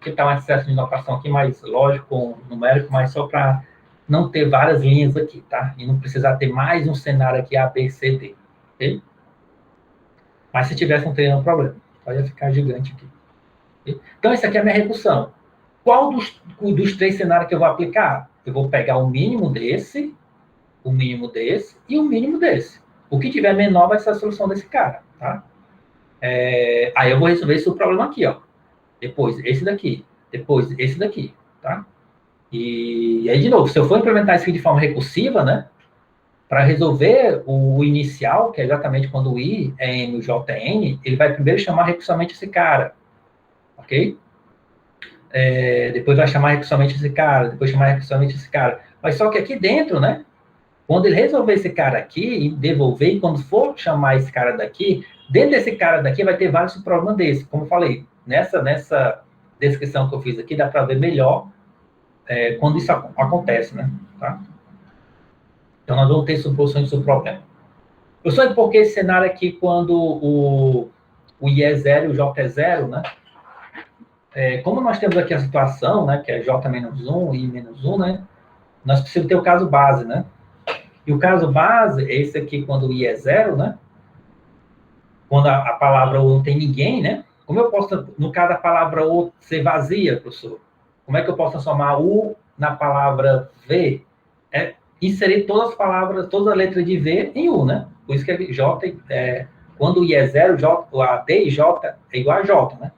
Aqui está um excesso de notação aqui mais lógico, numérico, mas só para não ter várias linhas aqui, tá? E não precisar ter mais um cenário aqui A, B, C, D, ok? Mas se tivesse, não teria nenhum problema. Pode ficar gigante aqui. Okay? Então, essa aqui é a minha recursão. Qual dos três cenários que eu vou aplicar? Eu vou pegar o mínimo desse e o mínimo desse. O que tiver menor vai ser a solução desse cara, tá? Aí eu vou resolver esse problema aqui, ó. Depois esse daqui, depois esse daqui, tá? E aí, de novo, se eu for implementar isso aqui de forma recursiva, né? Para resolver o inicial, que é exatamente quando o I é M e o J é N, ele vai primeiro chamar recursamente esse cara, ok? Depois vai chamar recursamente esse cara, depois chamar recursamente esse cara. Mas só que aqui dentro, né? Quando ele resolver esse cara aqui e devolver, e quando for chamar esse cara daqui, dentro desse cara daqui vai ter vários problemas desses. Como eu falei, nessa descrição que eu fiz aqui, dá para ver melhor quando isso acontece, né? Tá? Então, nós vamos ter soluções do problema. Eu só porque esse cenário aqui, quando o I é 0 e o J é 0, né? Como nós temos aqui a situação, né? Que é J menos 1, I menos 1, né? Nós precisamos ter o caso base, né? E o caso base é esse aqui, quando o I é zero, né? Quando a palavra O não tem ninguém, né? Como eu posso, no caso da palavra O ser vazia, professor? Como é que eu posso transformar U na palavra V? É inserir todas as palavras, toda a letra de V em U, né? Por isso que J, quando o I é zero, a D e J é igual a J, né?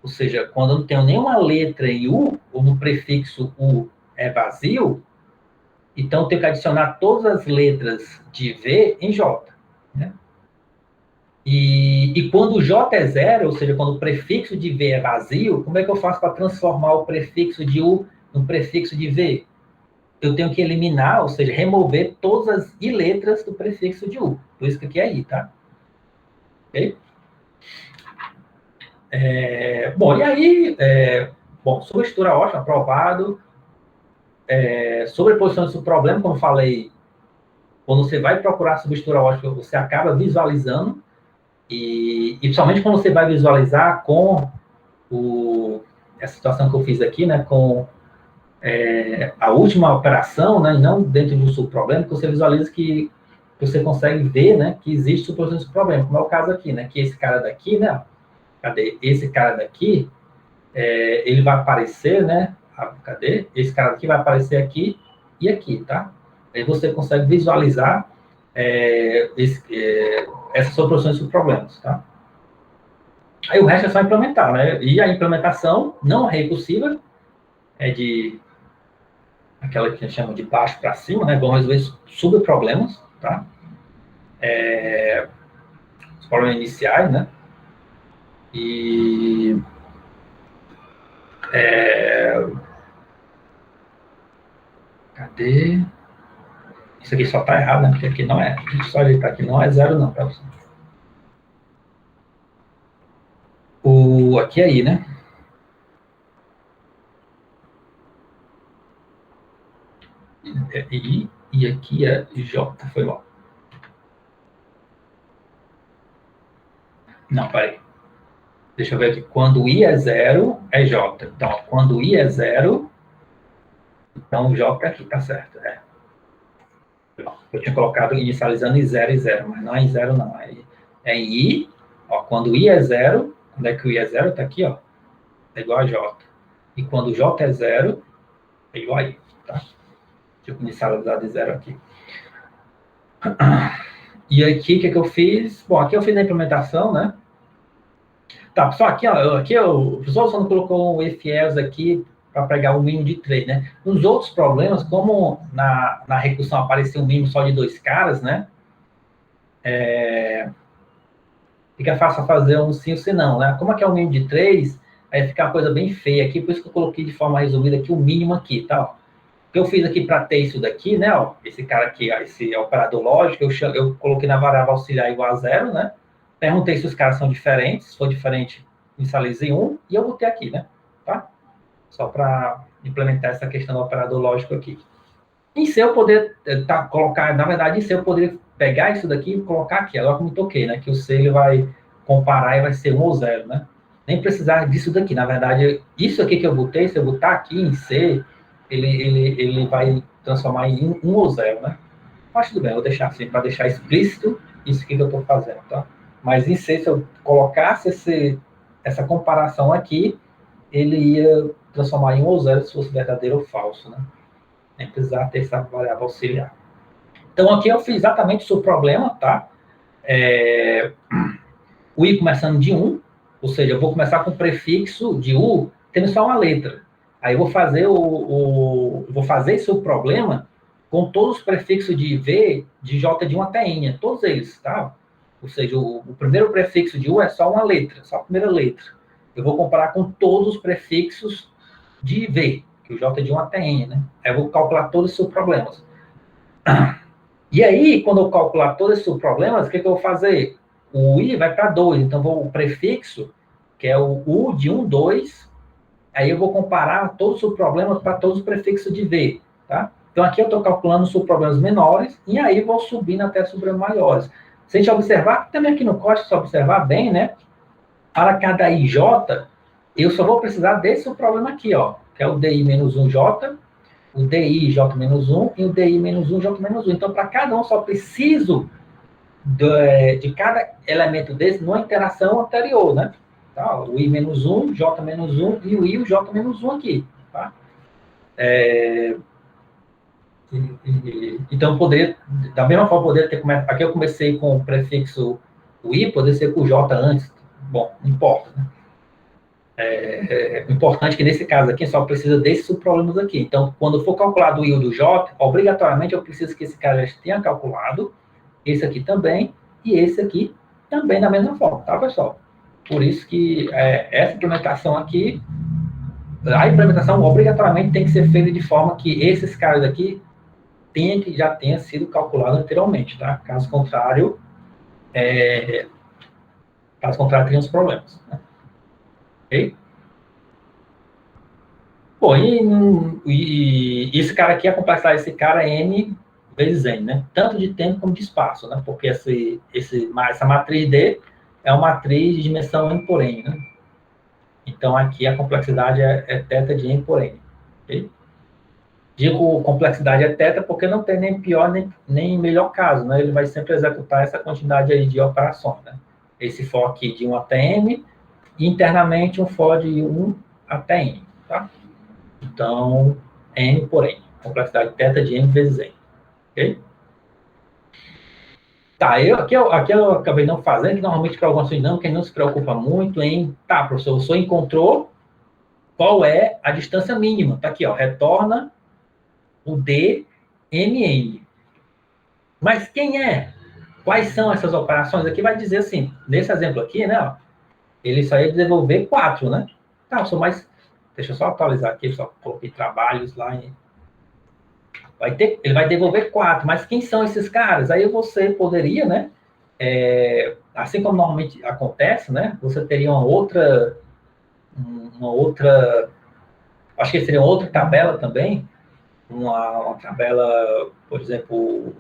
Ou seja, quando eu não tenho nenhuma letra em U, ou no prefixo U é vazio, então eu tenho que adicionar todas as letras de V em J, né? E quando o J é zero, ou seja, quando o prefixo de V é vazio, como é que eu faço para transformar o prefixo de U no prefixo de V? Eu tenho que eliminar, ou seja, remover todas as I letras do prefixo de U. Por isso que aqui é I, tá? Ok? Bom, e aí, substitura ótima, aprovado. Sobreposição de problema, como falei, quando você vai procurar substitura ótima, você acaba visualizando, e principalmente quando você vai visualizar com essa situação que eu fiz aqui, né, com a última operação, né, e não dentro de um subproblema, que você visualiza que você consegue ver, né, que existe suposição de subproblema, como é o caso aqui, né, que esse cara daqui, né, cadê? Esse cara daqui, ele vai aparecer, né, cadê? Esse cara aqui vai aparecer aqui e aqui, tá? Aí você consegue visualizar essas soluções de subproblemas, tá? Aí o resto é só implementar, né? E a implementação não recursiva é de aquela que a gente chama de baixo para cima, né? Vão resolver subproblemas, tá? Os problemas iniciais, né? E cadê? Isso aqui só tá errado, né? Porque aqui não é. Deixa eu só ajeitar aqui, não é zero não, para você. Aqui é I, né? É I e aqui é J, foi mal. Não, peraí. Deixa eu ver aqui. Quando I é zero, é J. Então, quando I é zero, então o J aqui, tá certo. Eu tinha colocado inicializando em 0 e 0, mas não é em 0, não. É em I. Ó, quando I é zero, quando é que o I é zero? Tá aqui, ó. É igual a J. E quando J é zero, é igual a I, tá? Deixa eu inicializar de zero aqui. E aqui, o que eu fiz? Bom, aqui eu fiz a implementação, né? Tá, pessoal, aqui o professor só não colocou o if else aqui para pegar o mínimo de 3, né? Nos outros problemas, como na recursão apareceu um mínimo só de 2 caras, né? Fica fácil fazer um sim ou se não, né? Como aqui é um mínimo de 3, aí fica uma coisa bem feia aqui, por isso que eu coloquei de forma resumida aqui o mínimo aqui, tá? Ó. O que eu fiz aqui para ter isso daqui, né? Ó, esse cara aqui, ó, esse operador lógico, eu coloquei na variável auxiliar igual a 0, né? Perguntei se os caras são diferentes, se for diferente, inicializei 1, e eu botei aqui, né? Tá? Só para implementar essa questão do operador lógico aqui. Em C eu poder colocar, na verdade, em C eu poderia pegar isso daqui e colocar aqui, agora que me toquei, né? Que o C ele vai comparar e vai ser 1 ou 0, né? Nem precisar disso daqui, na verdade, isso aqui que eu botei, se eu botar aqui em C, ele vai transformar em 1 ou 0, né? Mas tudo bem, eu vou deixar assim, para deixar explícito isso que eu estou fazendo, tá? Mas em C, se eu colocasse essa comparação aqui, ele ia transformar em 1 ou 0 se fosse verdadeiro ou falso, né? Nem precisar ter essa variável auxiliar. Então, aqui eu fiz exatamente o seu problema, tá? O I começando de 1, ou seja, eu vou começar com o prefixo de U, tendo só uma letra. Aí eu vou fazer vou fazer esse seu problema com todos os prefixos de V, de J de 1 até N, todos eles, tá? Ou seja, o primeiro prefixo de U é só uma letra, só a primeira letra. Eu vou comparar com todos os prefixos de V, que o J é de 1 até N, né? Aí eu vou calcular todos os seus problemas. E aí, quando eu calcular todos esses problemas, o que eu vou fazer? O I vai para 2, então o prefixo, que é o U de 1, 2, aí eu vou comparar todos os problemas para todos os prefixos de V, tá? Então aqui eu estou calculando os subproblemas menores, e aí vou subindo até subproblemas maiores. Se a gente observar, também aqui no código, se observar bem, né? Para cada IJ, eu só vou precisar desse problema aqui, ó, que é o DI-1J, o DI J-1 e o DI-1 J-1. Então, para cada um, só preciso de cada elemento desse numa interação anterior, né? Tá? O I-1, J-1 e o I, o J-1 aqui, tá? Então, poder, da mesma forma, poder ter começado. Aqui eu comecei com o prefixo o I, poder ser com o J antes. Bom, não importa, né? O importante é que nesse caso aqui só precisa desses subproblemas aqui. Então, quando for calculado o I ou do J, obrigatoriamente eu preciso que esse cara já tenha calculado, esse aqui também, e esse aqui também da mesma forma, tá, pessoal? Por isso que essa implementação aqui, a implementação obrigatoriamente tem que ser feita de forma que esses caras aqui já tenha sido calculado anteriormente, tá? Caso contrário, tem uns problemas, né? Ok? Bom, e esse cara aqui, a complexidade desse cara é n vezes n, né? Tanto de tempo como de espaço, né? Porque essa matriz D é uma matriz de dimensão n por n, né? Então, aqui a complexidade é θ de n por n. Okay? Digo complexidade é θ porque não tem nem pior nem melhor caso, né? Ele vai sempre executar essa quantidade aí de operações, né? Esse for aqui de 1 até n, e internamente um for de 1 até n, tá? Então, n por n. Complexidade θ de n vezes n. Ok? Tá, aqui eu acabei não fazendo, que normalmente para algumas dinâmicas não se preocupa muito em... Tá, professor, o senhor encontrou qual é a distância mínima. Tá aqui, ó, retorna o d, mn. Mas quem é? Quais são essas operações? Aqui vai dizer assim, nesse exemplo aqui, né, ó, ele só ia devolver 4, né? Tá, professor, mas... Deixa eu só atualizar aqui, só coloquei trabalhos lá em... Ele vai devolver 4, mas quem são esses caras? Aí você poderia, né? Assim como normalmente acontece, né? Você teria uma outra, acho que seria outra tabela também, uma tabela, por exemplo,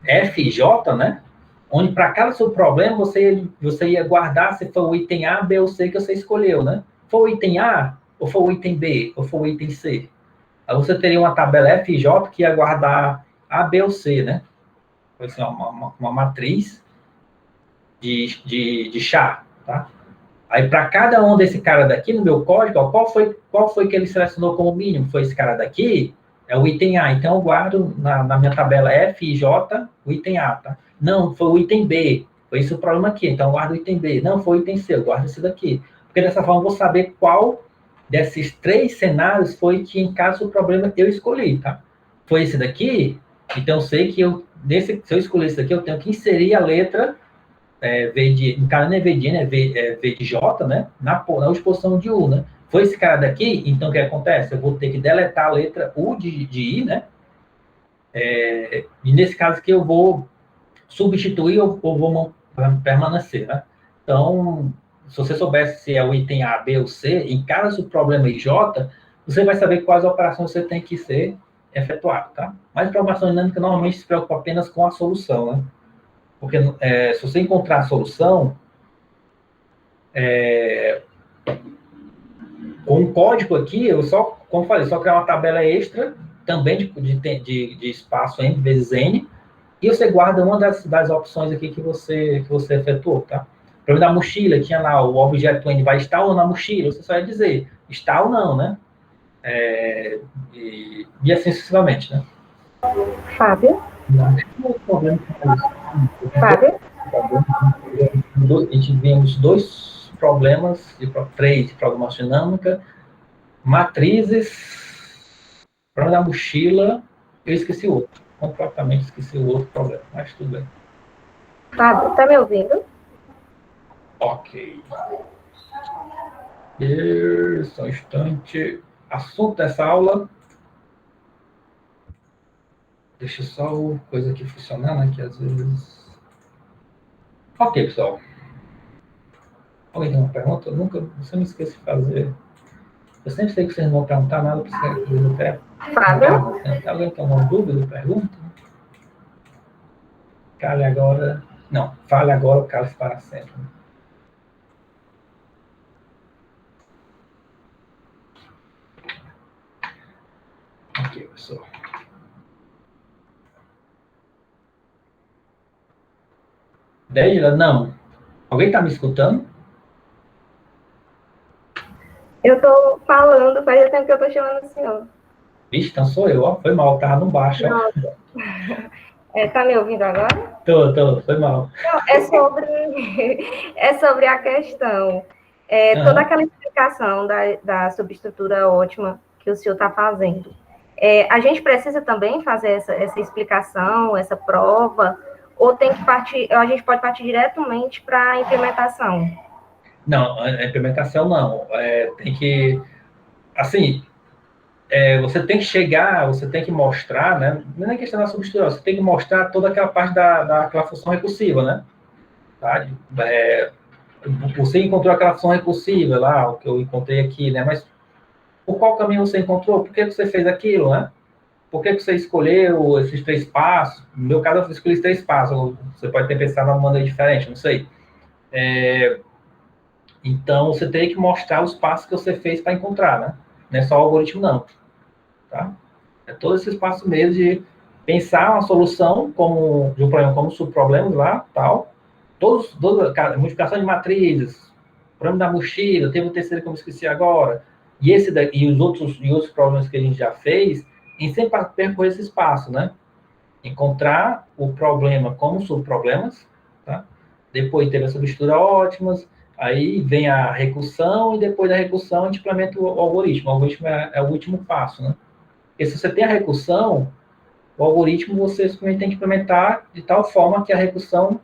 F e J, né? Onde para cada seu problema você ia guardar se foi o item A, B ou C que você escolheu, né? Foi o item A, ou foi o item B, ou foi o item C. Aí você teria uma tabela F e J que ia guardar A, B ou C, né? Vai ser uma matriz de chá, tá? Aí, para cada um desse cara daqui, no meu código, ó, qual foi que ele selecionou como mínimo? Foi esse cara daqui? É o item A. Então, eu guardo na minha tabela F e J o item A, tá? Não, foi o item B. Foi esse o problema aqui. Então, eu guardo o item B. Não, foi o item C. Eu guardo esse daqui. Porque dessa forma, eu vou saber qual desses 3 cenários foi que, em caso do problema, eu escolhi, tá? Foi esse daqui? Então, eu sei que se eu escolher esse daqui, eu tenho que inserir a letra V de, no caso não é V de N, V de J, né? Na exposição de U, né? Foi esse cara daqui, então o que acontece? Eu vou ter que deletar a letra U de I, né? E nesse caso aqui eu vou substituir ou vou permanecer, né? Então, se você soubesse se é o item A, B ou C, em caso do problema J, você vai saber quais operações você tem que ser efetuado, tá? Mas programação dinâmica normalmente se preocupa apenas com a solução, né? Porque se você encontrar a solução, com o código aqui, eu só, como falei, só criar uma tabela extra, também de espaço n vezes n, e você guarda uma das opções aqui que você efetuou, tá? O problema da mochila, tinha lá o objeto n vai estar ou não na mochila, você só ia dizer está ou não, né? E assim sucessivamente, né? Fábio? Fábio? A gente vimos 2 problemas, 3 de programação dinâmica, matrizes, problema da mochila, eu esqueci o outro. Completamente esqueci o outro problema, mas tudo bem. Fábio, tá me ouvindo? Ok. Só um instante. Assunto dessa aula. Deixa só a coisa aqui funcionar, né? Que às vezes... Ok, pessoal. Alguém tem uma pergunta? Você não esquece de fazer. Eu sempre sei que vocês não vão perguntar nada, porque vocês até... Fábio? Alguém tem alguma dúvida? Pergunta? Cale agora... Não, fale agora, cale para sempre. aqui, pessoal. Deila, não. Alguém está me escutando? Eu estou falando, faz tempo que eu estou chamando o senhor. Vixe, então sou eu, ó. Foi mal, tava no baixo, ó. Nossa. Tá me ouvindo agora? Foi mal. Não, é sobre a questão. Toda Aham. aquela explicação da subestrutura ótima que o senhor está fazendo. A gente precisa também fazer essa explicação, essa prova, ou tem que partir, a gente pode partir diretamente para a implementação? Não, a implementação não. Tem que, assim, você tem que chegar, você tem que mostrar, né? Não é questão da substituição, você tem que mostrar toda aquela parte daquela função recursiva, né? Tá? Você encontrou aquela função recursiva lá, o que eu encontrei aqui, né? Mas por qual caminho você encontrou? Por que você fez aquilo, né? Por que você escolheu esses 3 passos? No meu caso, eu escolhi 3 passos. Você pode ter pensado de uma maneira diferente, não sei. Então, você tem que mostrar os passos que você fez para encontrar, né? Não é só o algoritmo, não. Tá? É todos esses passos mesmo de pensar uma solução de um problema como subproblemas lá, tal. Multiplicação de matrizes, problema da mochila, teve o terceiro que eu me esqueci agora. E os outros problemas que a gente já fez, em sempre percorrer esse espaço, né? Encontrar o problema como subproblemas, tá? Depois teve a substitura ótimas, aí vem a recursão, e depois da recursão a gente implementa o algoritmo. O algoritmo é o último passo, né? Porque se você tem a recursão, o algoritmo você simplesmente tem que implementar de tal forma que a recursão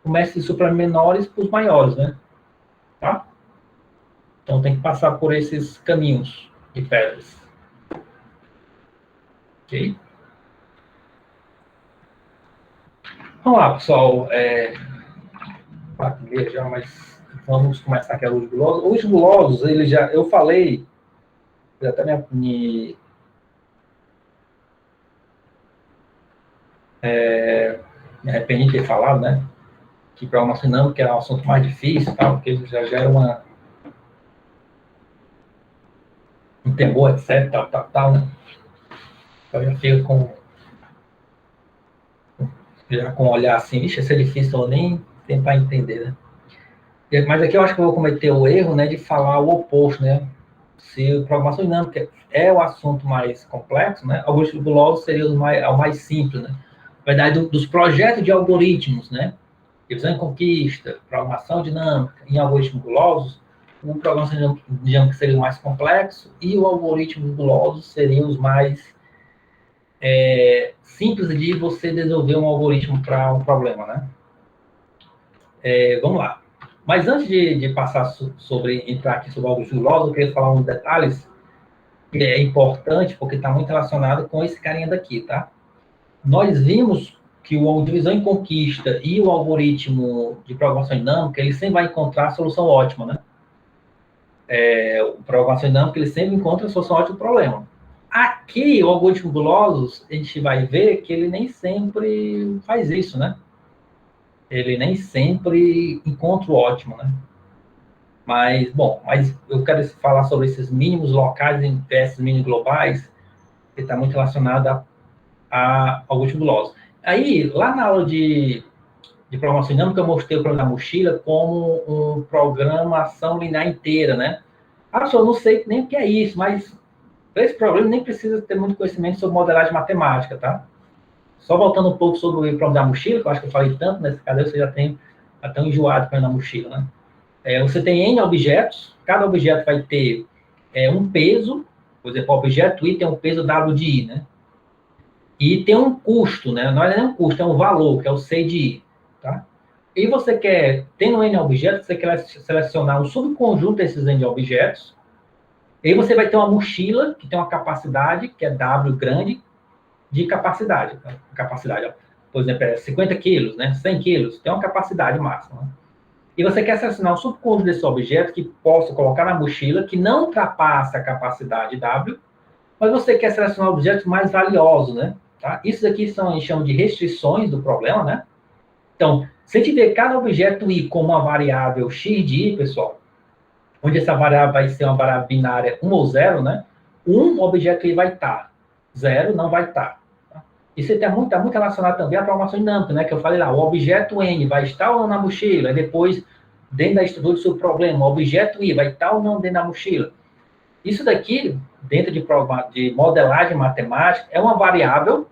comece de supramenores para os maiores, né? Tá? Então tem que passar por esses caminhos de pedras. Ok? Vamos lá, pessoal. Já, mas vamos começar aqui a luz gulosa. Os gulosos, eu falei, eu até me arrependi de ter falado, né? Que programação dinâmica era um assunto mais difícil, tal, porque já era um temor, etc, tal, né? Então já fica já com um olhar assim, ixi, isso é difícil, eu nem tentar entender, né? Mas aqui eu acho que eu vou cometer o erro, né, de falar o oposto, né? Se programação dinâmica é o assunto mais complexo, né? Algoritmo guloso seria o mais simples, né? Na verdade, dos projetos de algoritmos, né? Divisão e conquista, programação dinâmica em algoritmos gulosos, o programação dinâmica seria o mais complexo e o algoritmo guloso seria os mais simples de você desenvolver um algoritmo para um problema, né? Vamos lá. Mas antes de passar entrar aqui sobre o algoritmo guloso, eu queria falar uns detalhes que é importante porque está muito relacionado com esse carinha daqui, tá? Nós vimos que o divisão em conquista e o algoritmo de programação dinâmica, ele sempre vai encontrar a solução ótima, né? O programação dinâmica, ele sempre encontra a solução ótima do problema. Aqui, o algoritmo Glossos, a gente vai ver que ele nem sempre faz isso, né? Ele nem sempre encontra o ótimo, né? Mas eu quero falar sobre esses mínimos locais versus mínimos globais, que está muito relacionado a algoritmo Glossos. Aí, lá na aula de programação dinâmica, eu mostrei o programa da mochila como uma programação linear inteira, né? Eu não sei nem o que é isso, mas para esse problema nem precisa ter muito conhecimento sobre modelagem matemática, tá? Só voltando um pouco sobre o problema da mochila, que eu acho que eu falei tanto nessa cadeia, você já tem até um enjoado para na mochila, né? Você tem N objetos, cada objeto vai ter um peso, por exemplo, o objeto I tem um peso W de I, né? E tem um custo, né? Não é nem um custo, é um valor, que é o C de I, tá? E você quer, tendo N objetos, você quer selecionar um subconjunto desses N objetos, e aí você vai ter uma mochila que tem uma capacidade, que é W grande, de capacidade. Capacidade, ó. Por exemplo, 50 quilos, né? 100 quilos, tem uma capacidade máxima. Né? E você quer selecionar um subconjunto desse objeto que possa colocar na mochila, que não ultrapasse a capacidade W, mas você quer selecionar objetos mais valiosos, né? Tá? Isso aqui a gente chama de restrições do problema, né? Então, se a gente ver cada objeto I como uma variável x de I, pessoal, onde essa variável vai ser uma variável binária 1 ou 0, né? Um objeto I vai estar 0 não vai estar. Tá? Isso está muito relacionado também à programação dinâmica, né? Que eu falei lá, o objeto N vai estar ou não na mochila, e depois, dentro da estrutura do seu problema, o objeto I vai estar ou não dentro da mochila. Isso daqui, dentro de modelagem matemática, é uma variável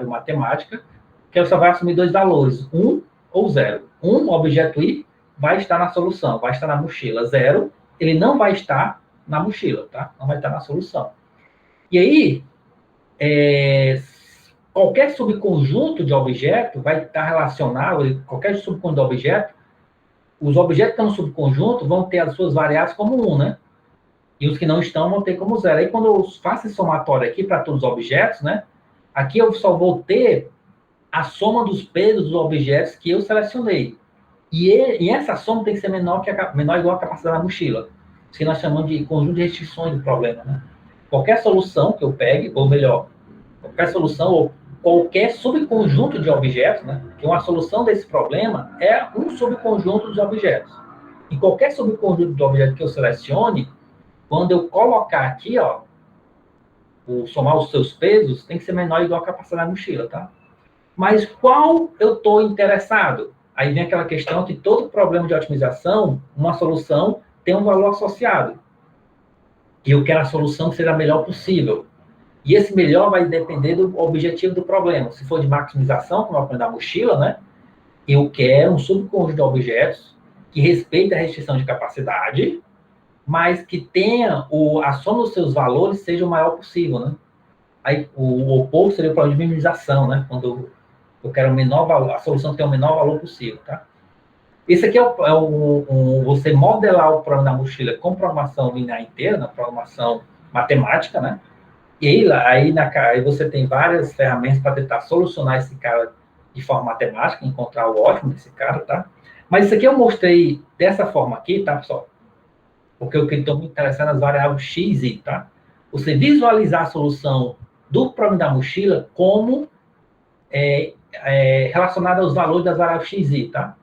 matemática, que só vai assumir dois valores, 1 ou 0. 1, o objeto I, vai estar na solução, vai estar na mochila. 0, ele não vai estar na mochila, tá? Não vai estar na solução. E aí, qualquer subconjunto de objeto vai estar relacionado, qualquer subconjunto de objeto, os objetos que estão no subconjunto vão ter as suas variáveis como 1, né? E os que não estão vão ter como 0. Aí, quando eu faço esse somatório aqui para todos os objetos, né? Aqui eu só vou ter a soma dos pesos dos objetos que eu selecionei. E essa soma tem que ser menor igual a capacidade da mochila. Isso que nós chamamos de conjunto de restrições do problema, né? Qualquer solução que eu pegue, ou melhor, qualquer solução ou qualquer subconjunto de objetos, né? Que uma solução desse problema é um subconjunto dos objetos. E qualquer subconjunto de objetos que eu selecione, quando eu colocar aqui, ó, somar os seus pesos, tem que ser menor igual a capacidade da mochila, tá? Mas qual eu estou interessado? Aí vem aquela questão que todo problema de otimização, uma solução tem um valor associado. E eu quero a solução que seja a melhor possível. E esse melhor vai depender do objetivo do problema. Se for de maximização, como é o problema da mochila, né? Eu quero um subconjunto de objetos que respeite a restrição de capacidade, mas que tenha a soma dos seus valores seja o maior possível, né? Aí o oposto seria o problema de minimização, né? Quando eu quero o menor valor, a solução tem o menor valor possível, tá? Esse aqui você modelar o problema da mochila com programação linear inteira, na programação matemática, né? E aí você tem várias ferramentas para tentar solucionar esse cara de forma matemática, encontrar o ótimo desse cara, tá? Mas isso aqui eu mostrei dessa forma aqui, tá, pessoal? Porque eu estou muito interessado nas variáveis x e y, tá? Você visualizar a solução do problema da mochila como relacionada aos valores das variáveis x e y, tá?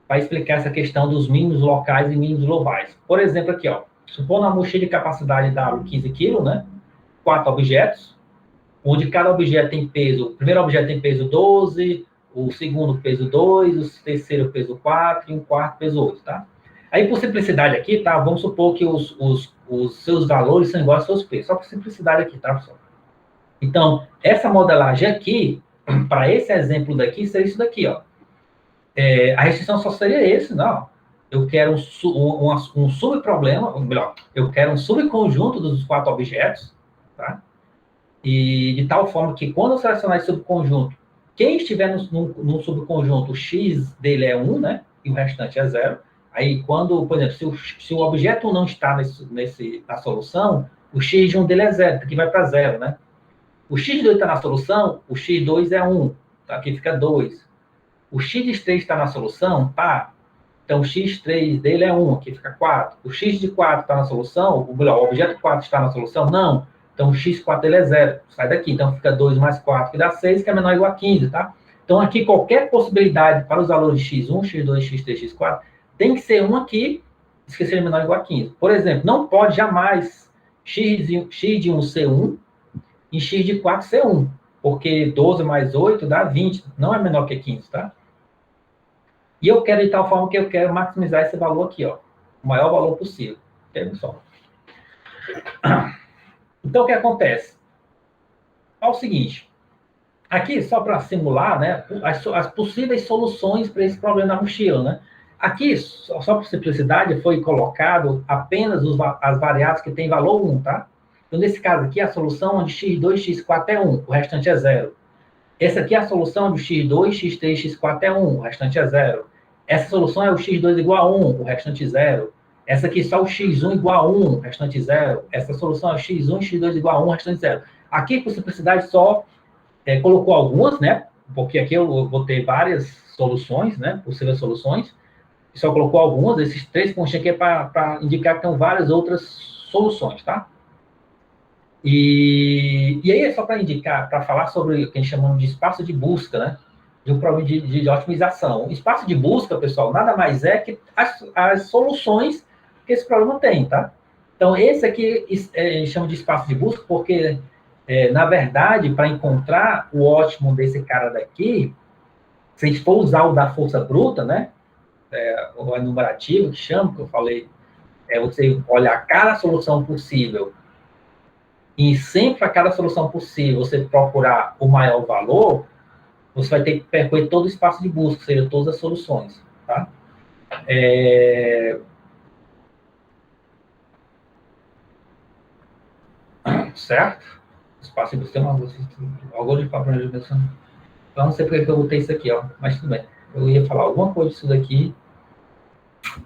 Para explicar essa questão dos mínimos locais e mínimos globais. Por exemplo, aqui, ó, supondo a mochila de capacidade W 15 kg, né? 4 objetos, onde cada objeto tem peso, o primeiro objeto tem peso 12, o segundo peso 2, o terceiro peso 4 e o quarto peso 8, tá? Aí, por simplicidade aqui, tá? Vamos supor que os seus valores são iguais aos seus pesos. Só por simplicidade aqui, tá, pessoal? Então, essa modelagem aqui, para esse exemplo daqui, seria isso daqui, ó. A restrição só seria esse, não. Eu quero um subproblema, ou melhor, eu quero um subconjunto dos 4 objetos, tá? E de tal forma que, quando eu selecionar esse subconjunto, quem estiver no subconjunto, o x dele é 1, né? E o restante é 0. Aí, quando, por exemplo, se o objeto não está na solução, o x de 1 dele é 0, aqui vai para 0, né? O x de 2 está na solução, o x2 é 1, tá? Aqui fica 2. O x de 3 está na solução, tá? Então, o x3 dele é 1, aqui fica 4. O x de 4 está na solução, o objeto 4 está na solução? Não. Então, o x4 dele é 0, sai daqui. Então, fica 2 mais 4, que dá 6, que é menor ou igual a 15, tá? Então, aqui, qualquer possibilidade para os valores de x1, x2, x3, x4, tem que ser um aqui, esquecer menor ou igual a 15. Por exemplo, não pode jamais x de 1 ser 1 e x de 4 ser 1, porque 12 mais 8 dá 20, não é menor que 15, tá? E eu quero de tal forma que eu quero maximizar esse valor aqui, ó, o maior valor possível. Ok, pessoal? Então, o que acontece? É o seguinte, aqui, só para simular, né, as possíveis soluções para esse problema da mochila, né? Aqui, só por simplicidade, foi colocado apenas as variáveis que têm valor 1, tá? Então, nesse caso aqui, a solução onde x2, x4 é 1, o restante é 0. Essa aqui é a solução onde x2, x3, x4 é 1, o restante é 0. Essa solução é o x2 igual a 1, o restante é 0. Essa aqui só o x1 igual a 1, o restante é 0. Essa solução é o x1, x2 igual a 1, o restante é 0. Aqui, por simplicidade, só colocou algumas, né? Porque aqui eu vou ter várias soluções, né? Possíveis soluções. E só colocou algumas. Esses 3 pontinhos aqui é para indicar que tem várias outras soluções, tá? E aí é só para indicar, para falar sobre o que a gente chama de espaço de busca, né? De um problema de otimização. O espaço de busca, pessoal, nada mais é que as soluções que esse problema tem, tá? Então, esse aqui a gente chama de espaço de busca porque Na verdade, para encontrar o ótimo desse cara daqui, se a gente for usar o da força bruta, né? O enumerativo, que chama, que eu falei, você olhar cada solução possível e sempre para cada solução possível você procurar o maior valor, você vai ter que percorrer todo o espaço de busca, ou seja, todas as soluções, tá? Certo? Espaço de busca tem uma algoritmo para planejamento. Eu não sei porque que eu botei isso aqui, ó, mas tudo bem. Eu ia falar alguma coisa disso daqui,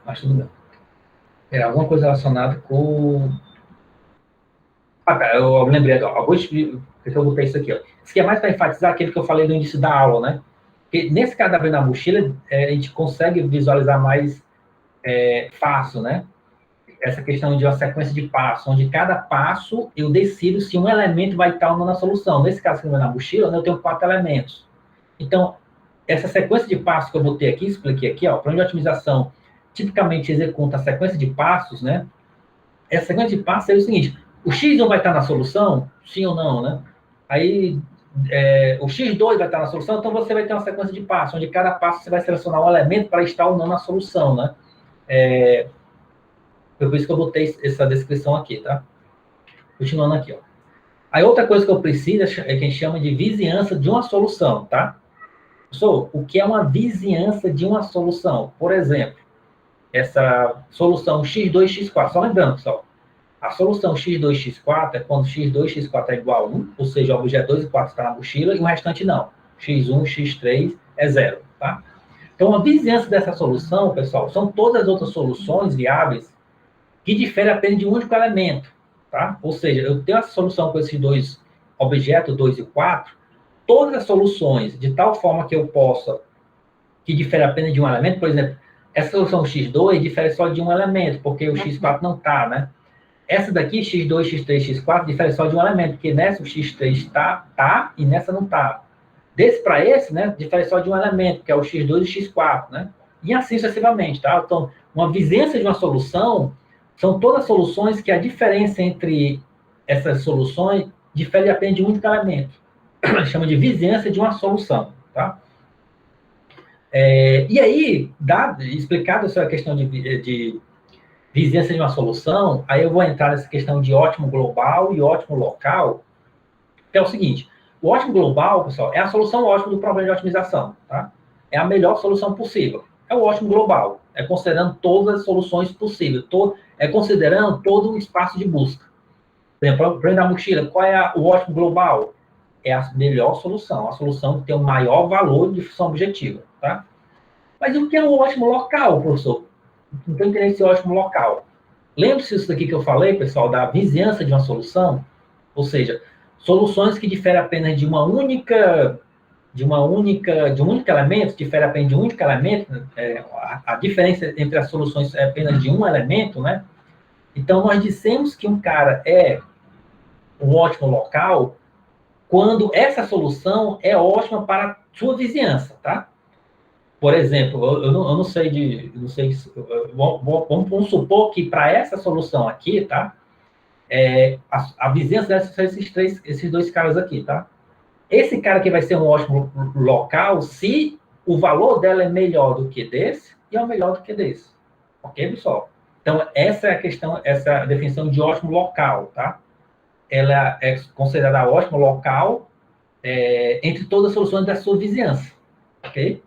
mas tudo bem. Alguma coisa relacionada com... eu lembrei agora. Porque eu botei isso aqui, ó. Isso aqui é mais para enfatizar aquele que eu falei no início da aula, né? Porque nesse caso da Brenda na mochila, a gente consegue visualizar mais fácil, né? Essa questão de uma sequência de passos, onde cada passo eu decido se um elemento vai estar ou não na solução. Nesse caso, que na mochila, né, eu tenho 4 elementos. Então, essa sequência de passos que eu botei aqui, expliquei aqui, ó, o plano de otimização tipicamente executa a sequência de passos, né? Essa sequência de passos é o seguinte: o X1 vai estar na solução? Sim ou não, né? Aí, o X2 vai estar na solução, então você vai ter uma sequência de passos, onde cada passo você vai selecionar um elemento para estar ou não na solução, né? Foi por isso que eu botei essa descrição aqui, tá? Continuando aqui, ó. Aí outra coisa que eu preciso é que a gente chama de vizinhança de uma solução, tá? Professor, o que é uma vizinhança de uma solução? Por exemplo, essa solução x2, x4. Só lembrando, pessoal, a solução x2, x4 é quando x2, x4 é igual a 1, ou seja, o objeto 2 e 4 está na mochila, e o restante não. x1, x3 é 0, tá? Então, a vizinhança dessa solução, pessoal, são todas as outras soluções viáveis que diferem apenas de um único elemento, tá? Ou seja, eu tenho essa solução com esses dois objetos, 2 e 4, todas as soluções, de tal forma que eu possa, que difere apenas de um elemento, por exemplo, essa solução x2 difere só de um elemento, porque o x4 não está, né? Essa daqui, x2, x3, x4, difere só de um elemento, porque nessa o x3 está e nessa não está. Desse para esse, né, difere só de um elemento, que é o x2 e o x4, né? E assim sucessivamente, tá? Então, uma vizinhança de uma solução são todas soluções que a diferença entre essas soluções difere apenas de um único elemento. Chama de vizinhança de uma solução, tá? E aí, explicado essa questão de vizinhança de uma solução, aí eu vou entrar nessa questão de ótimo global e ótimo local, que é o seguinte: o ótimo global, pessoal, é a solução ótima do problema de otimização, tá? É a melhor solução possível. É o ótimo global. É considerando todas as soluções possíveis. É considerando todo o espaço de busca. Por exemplo, o problema da mochila, qual é o ótimo global? É a melhor solução. A solução que tem o maior valor de função objetiva, tá? Mas o que é o ótimo local, professor? Não estou entendendo esse ótimo local. Lembre-se disso daqui que eu falei, pessoal, da vizinhança de uma solução, ou seja, soluções que diferem apenas de um único elemento, difere apenas de um único elemento, a diferença entre as soluções é apenas de um elemento, né? Então, nós dissemos que um cara é um ótimo local quando essa solução é ótima para a sua vizinhança, tá? Por exemplo, eu não sei vamos supor que para essa solução aqui, tá? A vizinhança dessas são esses dois caras aqui, tá? Esse cara aqui vai ser um ótimo local se o valor dela é melhor do que desse e é melhor do que desse. Ok, pessoal? Então, essa é a questão, essa é a definição de ótimo local, tá? Ela é considerada ótimo local entre todas as soluções da sua vizinhança, ok?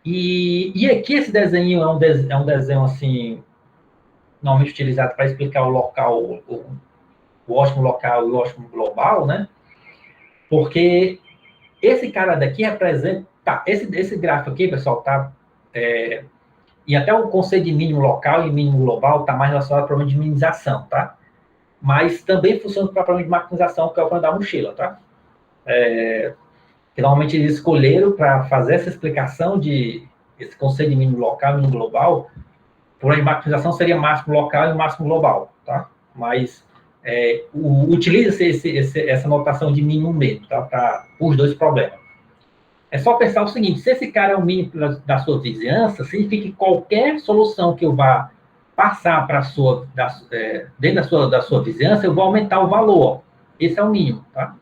E aqui esse desenho é um desenho, assim, normalmente utilizado para explicar o local, o ótimo local e o ótimo global, né? Porque esse cara daqui representa... Tá, esse gráfico aqui, pessoal, tá... e até o conceito de mínimo local e mínimo global está mais relacionado ao problema de minimização, tá? Mas também funciona para o problema de maximização, que é o problema da mochila, tá? Que normalmente eles escolheram para fazer essa explicação de esse conceito de mínimo local e mínimo global. O problema de maximização seria máximo local e máximo global, tá? Mas utiliza-se essa notação de mínimo mesmo, tá? Para os dois problemas. É só pensar o seguinte: se esse cara é o mínimo da sua vizinhança, significa que qualquer solução que eu vá passar para dentro da sua vizinhança, eu vou aumentar o valor. Esse é o mínimo, tá?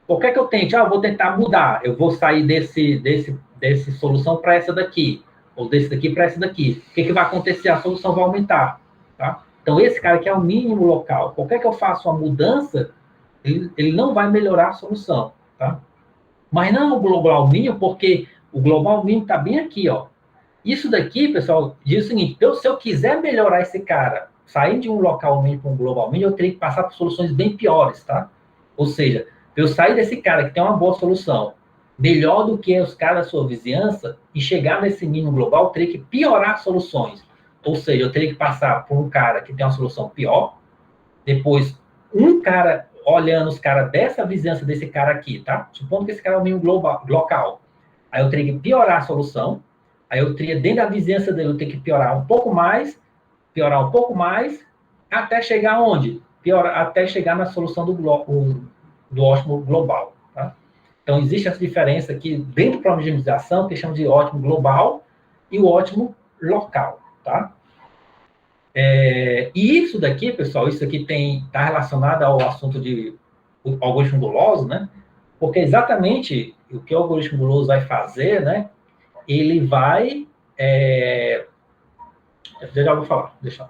Por que eu tente? Eu vou tentar mudar. Eu vou sair desse solução para essa daqui, ou desse daqui para essa daqui. O que vai acontecer? A solução vai aumentar, tá? Então, esse cara aqui é o mínimo local. Por que eu faço uma mudança? Ele não vai melhorar a solução, tá? Mas não o global mínimo, porque o global mínimo está bem aqui, ó. Isso daqui, pessoal, diz o seguinte, se eu quiser melhorar esse cara, sair de um local mínimo para um global mínimo, eu teria que passar por soluções bem piores, tá? Ou seja, eu sair desse cara que tem uma boa solução, melhor do que os caras da sua vizinhança, e chegar nesse mínimo global, eu teria que piorar soluções. Ou seja, eu teria que passar por um cara que tem uma solução pior, depois um cara olhando os caras dessa vizinhança desse cara aqui, tá? Supondo que esse cara é o mínimo global, local. Aí eu teria que piorar a solução, aí eu teria, dentro da vizinhança dele, eu teria que piorar um pouco mais, até chegar onde? Até chegar na solução do ótimo global, tá? Então, existe essa diferença aqui dentro do plano de otimização, que chama de ótimo global e o ótimo local, tá? E isso daqui, pessoal, isso aqui está relacionado ao assunto de algoritmo guloso, né? Porque exatamente o que o algoritmo guloso vai fazer, né? Ele vai... Já vou falar, deixa eu...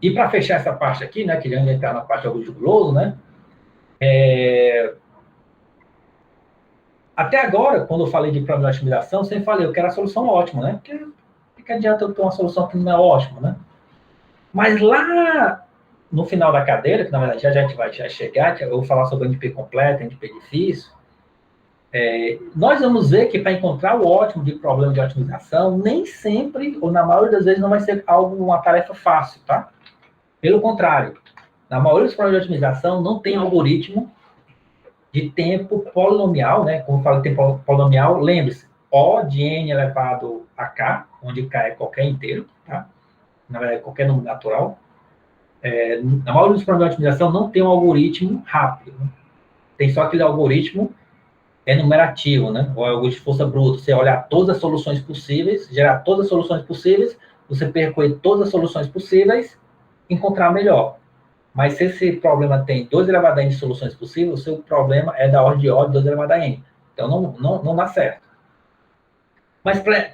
E para fechar essa parte aqui, né, que já entrar na parte do algoritmo guloso, né, até agora, quando eu falei de problema de otimização, eu sempre falei, eu quero a solução ótima, né, porque que adianta eu ter uma solução que não é ótima, né? Mas lá no final da cadeira, que na verdade já a gente vai chegar, que eu vou falar sobre NP completo, NP difícil, nós vamos ver que para encontrar o ótimo de problema de otimização, nem sempre, ou na maioria das vezes, não vai ser uma tarefa fácil, tá? Pelo contrário, na maioria dos problemas de otimização, não tem algoritmo de tempo polinomial, né? Como eu falo de tempo polinomial, lembre-se, O de n elevado a k, onde k é qualquer inteiro, tá? Na verdade, qualquer número natural. Na maioria dos problemas de otimização, não tem um algoritmo rápido, né? Tem só aquele algoritmo enumerativo, né? O algoritmo de força bruta. Você olhar todas as soluções possíveis, gerar todas as soluções possíveis, você percorrer todas as soluções possíveis, encontrar a melhor. Mas se esse problema tem 2 elevado a n de soluções possíveis, o seu problema é da ordem de 2 elevado a n. Então, não dá certo. Mas para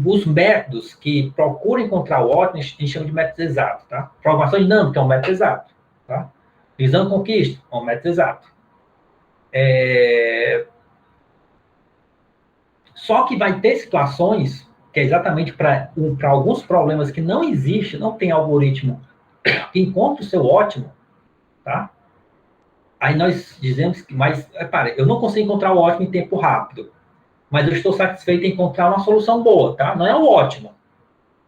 os métodos que procuram encontrar o ótimo, a gente chama de métodos exatos, tá? Programação dinâmica é um método exato, tá? Visão conquista é um método exato. Só que vai ter situações que é exatamente para alguns problemas que não existe, não tem algoritmo que encontra o seu ótimo, tá? Aí nós dizemos que, mas, repare, eu não consigo encontrar o ótimo em tempo rápido, mas eu estou satisfeito em encontrar uma solução boa, tá? Não é o ótimo,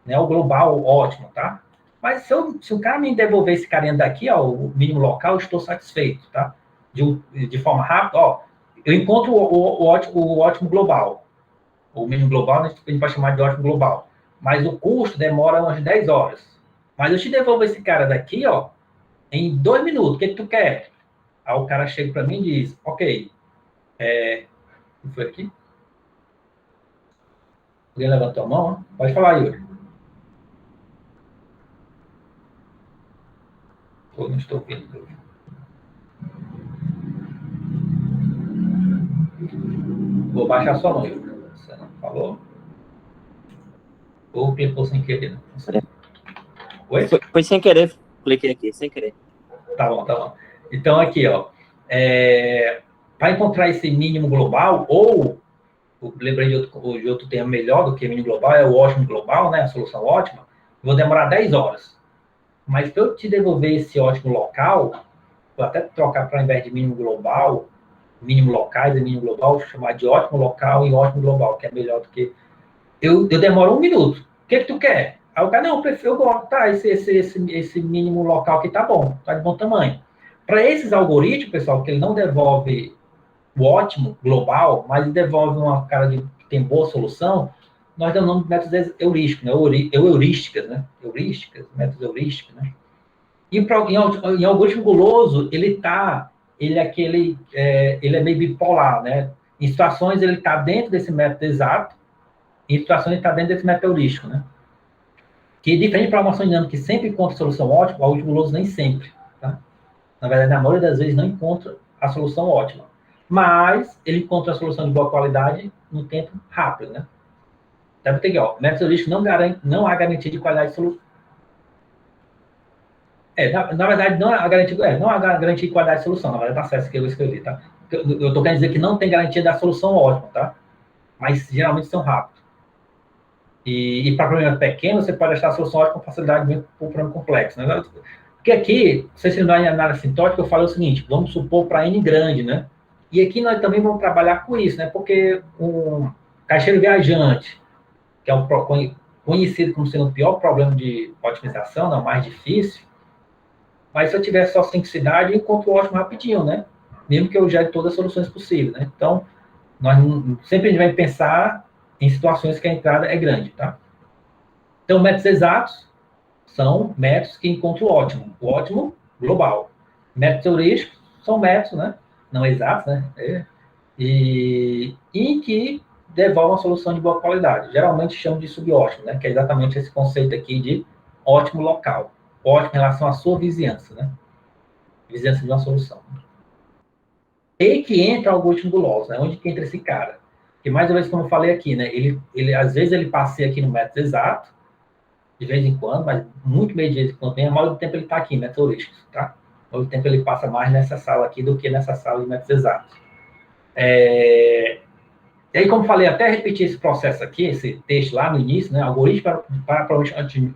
não é o global ótimo, tá? Mas se o cara me devolver esse carinha daqui, ó, o mínimo local, eu estou satisfeito, tá? De forma rápida, ó, eu encontro o ótimo global. O mínimo global, a gente vai chamar de ótimo global. Mas o custo demora umas 10 horas. Mas eu te devolvo esse cara daqui, ó, em 2 minutos. O que tu quer? Aí o cara chega para mim e diz, ok, não foi aqui? Alguém levantou a mão? Ó? Pode falar, Yuri. Eu não estou ouvindo. Vou baixar sua mão, Yuri. Você não falou? Ou clicou sem querer? Não sei. Oi? Foi sem querer, cliquei aqui, sem querer. Tá bom. Então, aqui, ó, para encontrar esse mínimo global, ou, lembrei de outro termo melhor do que mínimo global, é o ótimo global, né, a solução ótima, vou demorar 10 horas. Mas para eu te devolver esse ótimo local, vou até trocar para, ao invés de mínimo global, mínimo locais e mínimo global, vou chamar de ótimo local e ótimo global, que é melhor do que... Eu demoro 1 minuto. O que tu quer? Aí o cara, não, eu gosto, tá, esse mínimo local aqui tá bom, tá de bom tamanho. Para esses algoritmos, pessoal, que ele não devolve o ótimo global, mas ele devolve uma cara que tem boa solução, nós damos o nome de métodos heurísticos, né? Heurísticas, né? Métodos heurísticos, né? E em algoritmo guloso, ele é meio bipolar, né? Em situações ele está dentro desse método exato, em situações ele está dentro desse método heurístico, né? Que diferente de programação dinâmica, que sempre encontra solução ótima, o algoritmo guloso nem sempre, tá? Na verdade, na maioria das vezes, não encontra a solução ótima. Mas ele encontra a solução de boa qualidade no tempo rápido, né? Deve ter que, ó, método heurístico não há garantia de qualidade de solução. Na verdade, não há garantia de qualidade de solução. Na verdade, tá certo isso que eu escrevi, tá? Eu estou querendo dizer que não tem garantia da solução ótima, tá? Mas geralmente são rápidos. E para problema pequeno, você pode achar a solução ótima com facilidade mesmo para um problema complexo, né? Porque aqui, se você lembrar em análise sintótica, eu falei o seguinte, vamos supor para N grande, né? E aqui nós também vamos trabalhar com isso, né? Porque um caixeiro viajante, que é o conhecido como sendo o pior problema de otimização, não, o mais difícil, mas se eu tiver só simplicidade, eu encontro o ótimo rapidinho, né? Mesmo que eu gere todas as soluções possíveis, né? Então, sempre a gente vai pensar em situações que a entrada é grande, tá? Então, métodos exatos são métodos que encontram o ótimo global. Métodos heurísticos são métodos, né? Não exatos, né? E que devolvem uma solução de boa qualidade. Geralmente chamam de subótimo, né? Que é exatamente esse conceito aqui de ótimo local. Ótimo em relação à sua vizinhança, né? Vizinhança de uma solução. E que entra o algoritmo do Loss, né? Onde que entra esse cara? Que mais uma vez, como eu falei aqui, né? Ele às vezes ele passeia aqui no método exato, de vez em quando, mas muito meio de vez em quando, a maioria do tempo ele está aqui, em métodos heurísticos, tá? A maioria do tempo ele passa mais nessa sala aqui do que nessa sala de métodos exatos. E aí, como falei, até repetir esse processo aqui, esse texto lá no início, né? Algoritmo para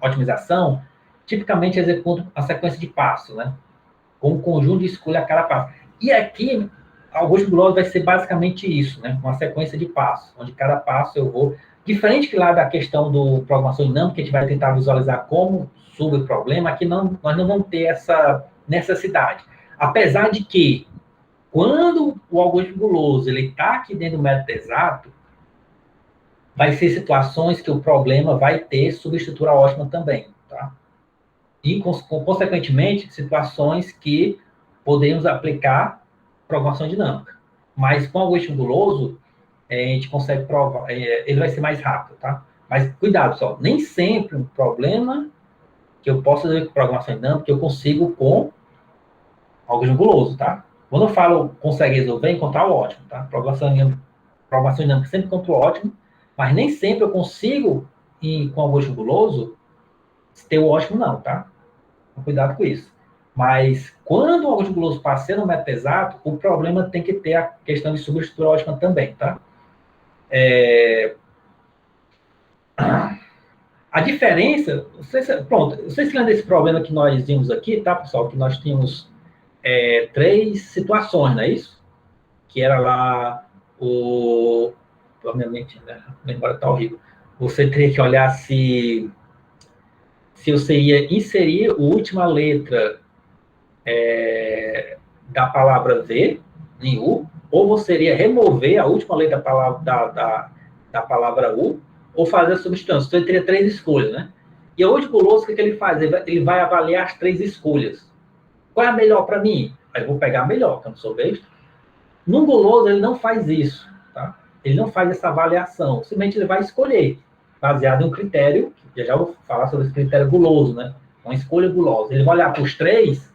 otimização, tipicamente executa a sequência de passos, né? Com um conjunto de escolha a cada passo. E aqui, o algoritmo do Loss vai ser basicamente isso, né? Uma sequência de passos, onde cada passo eu vou... Diferente que lá da questão do programação dinâmica, que a gente vai tentar visualizar como surge o problema, aqui nós não vamos ter essa necessidade. Apesar de que, quando o algoritmo guloso ele está aqui dentro do método exato, vai ser situações que o problema vai ter subestrutura ótima também, tá? E, consequentemente, situações que podemos aplicar programação dinâmica. Mas com o algoritmo guloso, a gente consegue provar, ele vai ser mais rápido, tá? Mas cuidado, só, nem sempre um problema que eu posso resolver com programação dinâmica, eu consigo com algoritmo guloso, tá? Quando eu falo consegue resolver, encontrar o ótimo, tá? Programação dinâmica sempre encontra o ótimo, mas nem sempre eu consigo, com algoritmo guloso, ter o ótimo não, tá? Então, cuidado com isso. Mas quando o algoritmo guloso passa no método exato, o problema tem que ter a questão de subestrutura ótima também, tá? A diferença, vocês se lembram desse problema que nós vimos aqui, tá, pessoal? Que nós tínhamos 3 situações, não é isso? Que era lá obviamente, né? A memória tá horrível. Você teria que olhar se você ia inserir a última letra da palavra V em U, ou você iria remover a última letra da palavra U, ou fazer a substituição. Então, ele teria 3 escolhas, né? E hoje, o guloso, o que ele faz? Ele vai avaliar as 3 escolhas. Qual é a melhor para mim? Aí eu vou pegar a melhor, que eu não sou besta. No guloso, ele não faz isso, tá? Ele não faz essa avaliação. Simplesmente ele vai escolher, baseado em um critério, que já vou falar sobre esse critério guloso, né? Uma escolha gulosa. Ele vai olhar para os 3,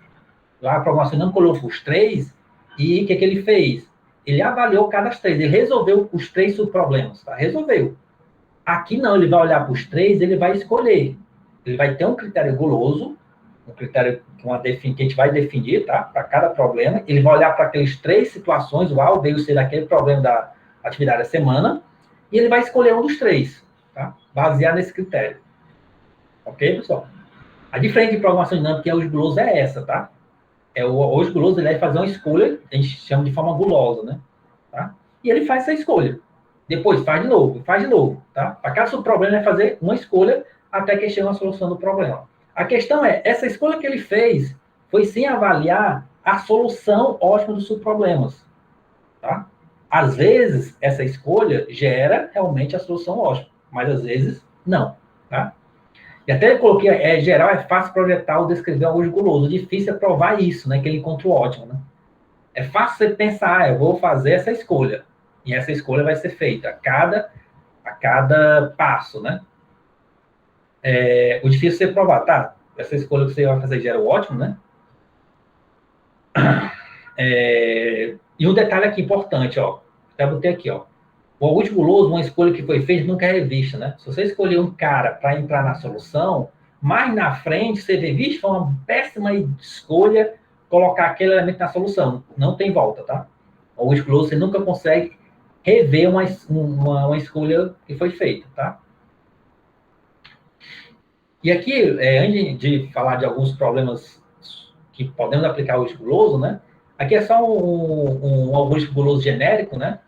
lá a programação não colocou os 3, e o que ele fez? Ele avaliou cada 3, ele resolveu os 3 subproblemas, tá? Resolveu. Aqui não, ele vai olhar para os 3, ele vai escolher. Ele vai ter um critério guloso, um critério que a gente vai definir, tá? Para cada problema. Ele vai olhar para aquelas 3 situações, o A, o B e o C daquele problema da atividade da semana, e ele vai escolher um dos 3, tá? Baseado nesse critério. Ok, pessoal? A diferença de programação dinâmica e hoje guloso é essa, tá? Hoje guloso ele vai fazer uma escolha, a gente chama de forma gulosa, né? Tá? E ele faz essa escolha. Depois faz de novo, tá? Para cada subproblema ele vai fazer uma escolha até que chegue a solução do problema. A questão é, essa escolha que ele fez foi sem avaliar a solução ótima dos subproblemas, tá? Às vezes, essa escolha gera realmente a solução ótima, mas às vezes não, tá? E até eu coloquei, geral, é fácil projetar ou descrever algo guloso. O difícil é provar isso, né? Que ele encontra o ótimo, né? É fácil você pensar, eu vou fazer essa escolha. E essa escolha vai ser feita a cada passo, né? O difícil é você provar, tá? Essa escolha que você vai fazer gera o ótimo, né? E um detalhe aqui importante, ó. Até botei aqui, ó. O algoritmo guloso, uma escolha que foi feita, nunca é revista, né? Se você escolher um cara para entrar na solução, mais na frente você vê, vixe, foi uma péssima escolha colocar aquele elemento na solução. Não tem volta, tá? O algoritmo guloso, você nunca consegue rever uma escolha que foi feita, tá? E aqui, antes de falar de alguns problemas que podemos aplicar ao algoritmo guloso, né? Aqui é só um algoritmo guloso genérico, né?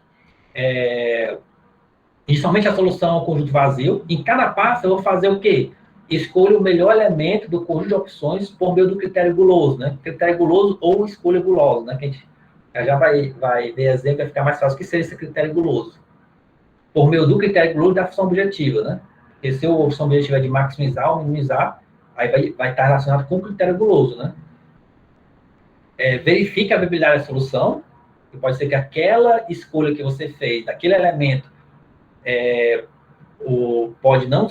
Inicialmente a solução é um conjunto vazio. Em cada passo eu vou fazer o quê? Escolha o melhor elemento do conjunto de opções por meio do critério guloso, né? Critério guloso ou escolha gulosa, né? Que a gente já vai ver exemplo, vai ficar mais fácil que seja esse critério guloso. Por meio do critério guloso da função objetiva, né? Porque se a função objetiva é de maximizar ou minimizar, aí vai estar relacionado com o critério guloso, né? Verifique a viabilidade da solução, que pode ser que aquela escolha que você fez, daquele elemento, pode não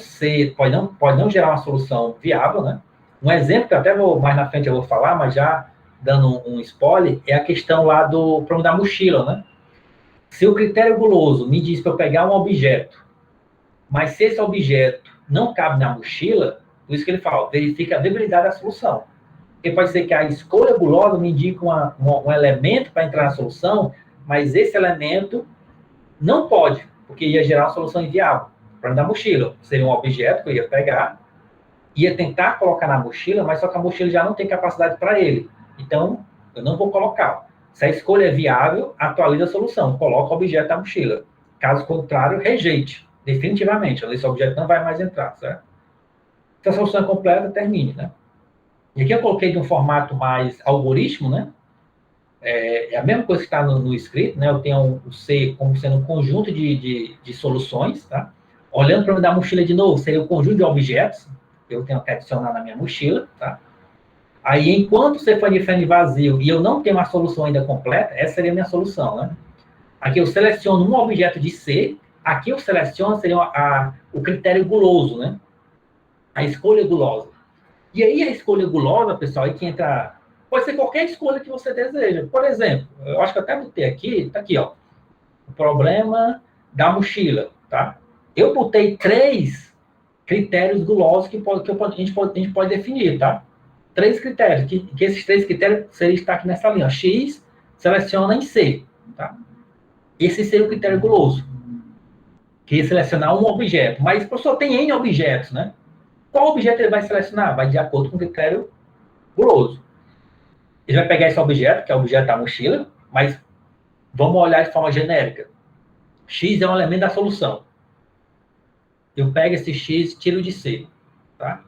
gerar uma solução viável, né? Um exemplo que até mais na frente eu vou falar, mas já dando um spoiler, é a questão lá do problema da mochila, né? Se o critério guloso me diz para eu pegar um objeto, mas se esse objeto não cabe na mochila, por isso que ele fala, verifica a viabilidade da solução. Porque pode ser que a escolha gulosa me indique um elemento para entrar na solução, mas esse elemento não pode, porque ia gerar uma solução inviável. O problema da mochila seria um objeto que eu ia pegar, ia tentar colocar na mochila, mas só que a mochila já não tem capacidade para ele. Então, eu não vou colocar. Se a escolha é viável, atualiza a solução, coloca o objeto na mochila. Caso contrário, rejeite, definitivamente. Esse objeto não vai mais entrar, certo? Se a solução é completa, termine, né? E aqui eu coloquei de um formato mais algoritmo, né? É a mesma coisa que está no script, né? Eu tenho o C como sendo um conjunto de soluções, tá? Olhando para o da mochila de novo, seria o conjunto de objetos que eu tenho que adicionar na minha mochila, tá? Aí, enquanto você for de frame vazio e eu não tenho uma solução ainda completa, essa seria a minha solução, né? Aqui eu seleciono um objeto de C, aqui eu seleciono seria o critério guloso, né? A escolha gulosa. E aí a escolha gulosa, pessoal, aí que entra... Pode ser qualquer escolha que você deseja. Por exemplo, eu acho que eu até botei aqui, tá aqui, ó. O problema da mochila, tá? Eu botei 3 critérios gulosos que a gente pode definir, tá? 3 critérios, que esses 3 critérios seriam estar aqui nessa linha. X seleciona em C, tá? Esse seria o critério guloso. Que é selecionar um objeto. Mas, professor, tem N objetos, né? Qual objeto ele vai selecionar? Vai de acordo com o critério guloso. Ele vai pegar esse objeto, que é o objeto da mochila, mas vamos olhar de forma genérica. X é um elemento da solução. Eu pego esse X e tiro de C, tá?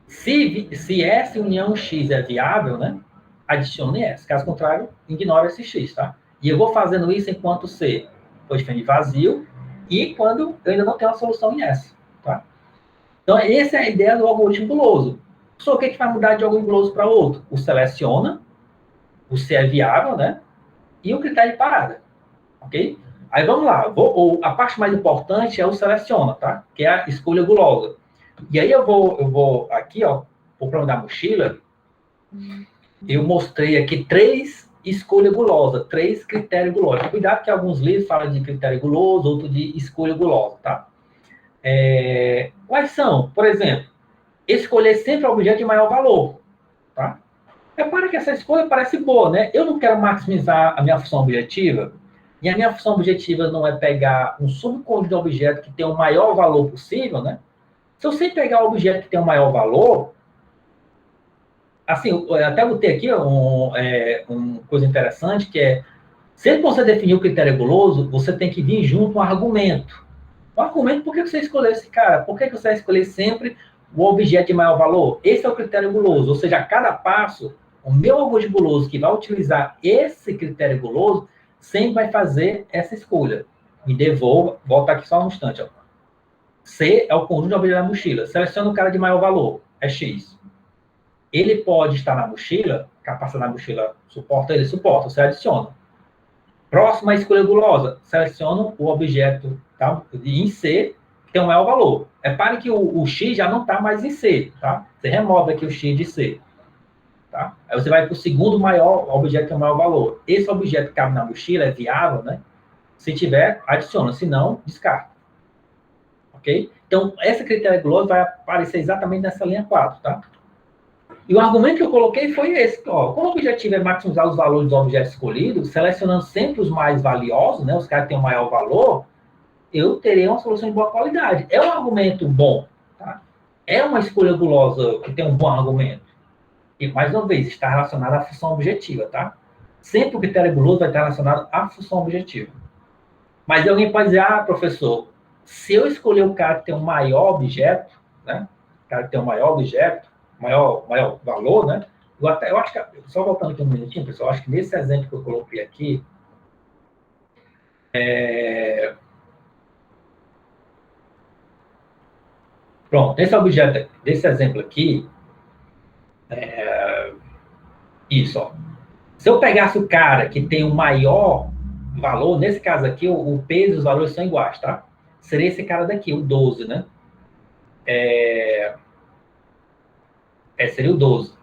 Se S união X é viável, né? Adicione S. Caso contrário, ignore esse X, tá? E eu vou fazendo isso enquanto C for de vazio e quando eu ainda não tenho uma solução em S, tá? Então, essa é a ideia do algoritmo guloso. Só o que vai mudar de algoritmo guloso para outro? O seleciona, o C é viável, né? E o critério de parada, ok? Aí vamos lá. A parte mais importante é o seleciona, tá? Que é a escolha gulosa. E aí eu vou aqui, ó, o problema da mochila, eu mostrei aqui 3 escolha gulosa, 3 critérios gulosos. Cuidado que alguns livros falam de critério guloso, outro de escolha gulosa, tá? Quais são? Por exemplo, escolher sempre o objeto de maior valor, tá? Repara que essa escolha parece boa, né? Eu não quero maximizar a minha função objetiva, e a minha função objetiva não é pegar um subconjunto de objeto que tem o maior valor possível, né? Se eu sempre pegar o objeto que tem o maior valor, assim, eu até botei aqui uma coisa interessante, que é, sempre que você definir o critério guloso, você tem que vir junto um argumento. Um argumento, por que você escolheu esse cara? Por que você vai escolher sempre o objeto de maior valor? Esse é o critério guloso, ou seja, a cada passo, o meu algoritmo guloso que vai utilizar esse critério guloso, sempre vai fazer essa escolha. Me devolva, volta aqui só um instante, ó. C é o conjunto de objetos da mochila. Seleciona o cara de maior valor, é X. Ele pode estar na mochila, capacidade da mochila suporta, ele suporta, você adiciona. Próxima escolha gulosa, seleciona o objeto, tá, em C, que tem o maior valor. Repare que o X já não está mais em C, tá? Você remove aqui o X de C. tá? Aí você vai para o segundo maior objeto que tem o maior valor. Esse objeto que cabe na mochila é viável, né? Se tiver, adiciona. Se não, descarta. Ok? Então, essa critério guloso vai aparecer exatamente nessa linha 4, tá? E o argumento que eu coloquei foi esse. Ó, como o objetivo é maximizar os valores dos objetos escolhidos, selecionando sempre os mais valiosos, né? Os caras que têm o maior valor, eu terei uma solução de boa qualidade. É um argumento bom, tá? É uma escolha gulosa que tem um bom argumento. E, mais uma vez, está relacionado à função objetiva, tá? Sempre o critério guloso vai estar relacionado à função objetiva. Mas alguém pode dizer, professor, se eu escolher o cara que tem um maior objeto, né? O cara que tem um maior objeto, maior valor, né? Eu acho que, só voltando aqui um minutinho, pessoal, acho que nesse exemplo que eu coloquei aqui, pronto, esse objeto, desse exemplo aqui, isso, ó. Se eu pegasse o cara que tem o maior valor, nesse caso aqui, o peso e os valores são iguais, tá? Seria esse cara daqui, o 12, né? Seria o 12.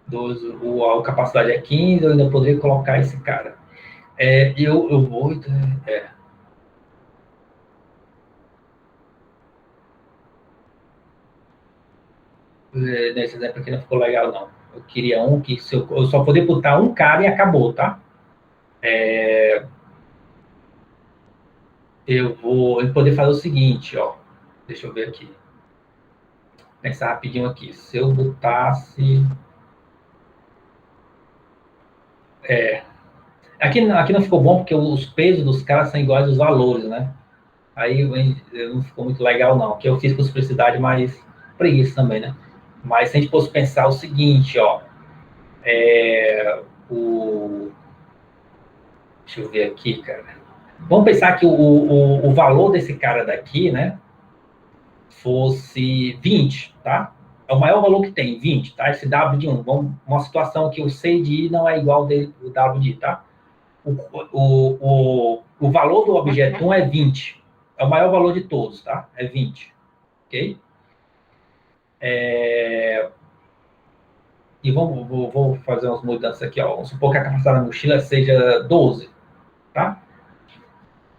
12, a capacidade é 15, eu ainda poderia colocar esse cara. Eu vou... Nesse exemplo aqui não ficou legal, não. Eu queria um que eu só poder botar um cara e acabou, tá? Eu vou poder fazer o seguinte, ó. Deixa eu ver aqui. Pensar rapidinho aqui. Se eu botasse... Aqui não ficou bom porque os pesos dos caras são iguais aos valores, né? Aí não ficou muito legal, não. Que eu fiz com simplicidade, mas preguiça também, né? Mas se a gente fosse pensar o seguinte, ó. Deixa eu ver aqui, cara. Vamos pensar que o valor desse cara daqui, né? Fosse 20, tá? É o maior valor que tem, 20, tá? Esse W de 1. Uma situação que o C de I não é igual ao W de I, tá? O valor do objeto 1 é 20. É o maior valor de todos, tá? É 20. Ok? E vou fazer umas mudanças aqui, ó. Vamos supor que a capacidade da mochila seja 12, tá?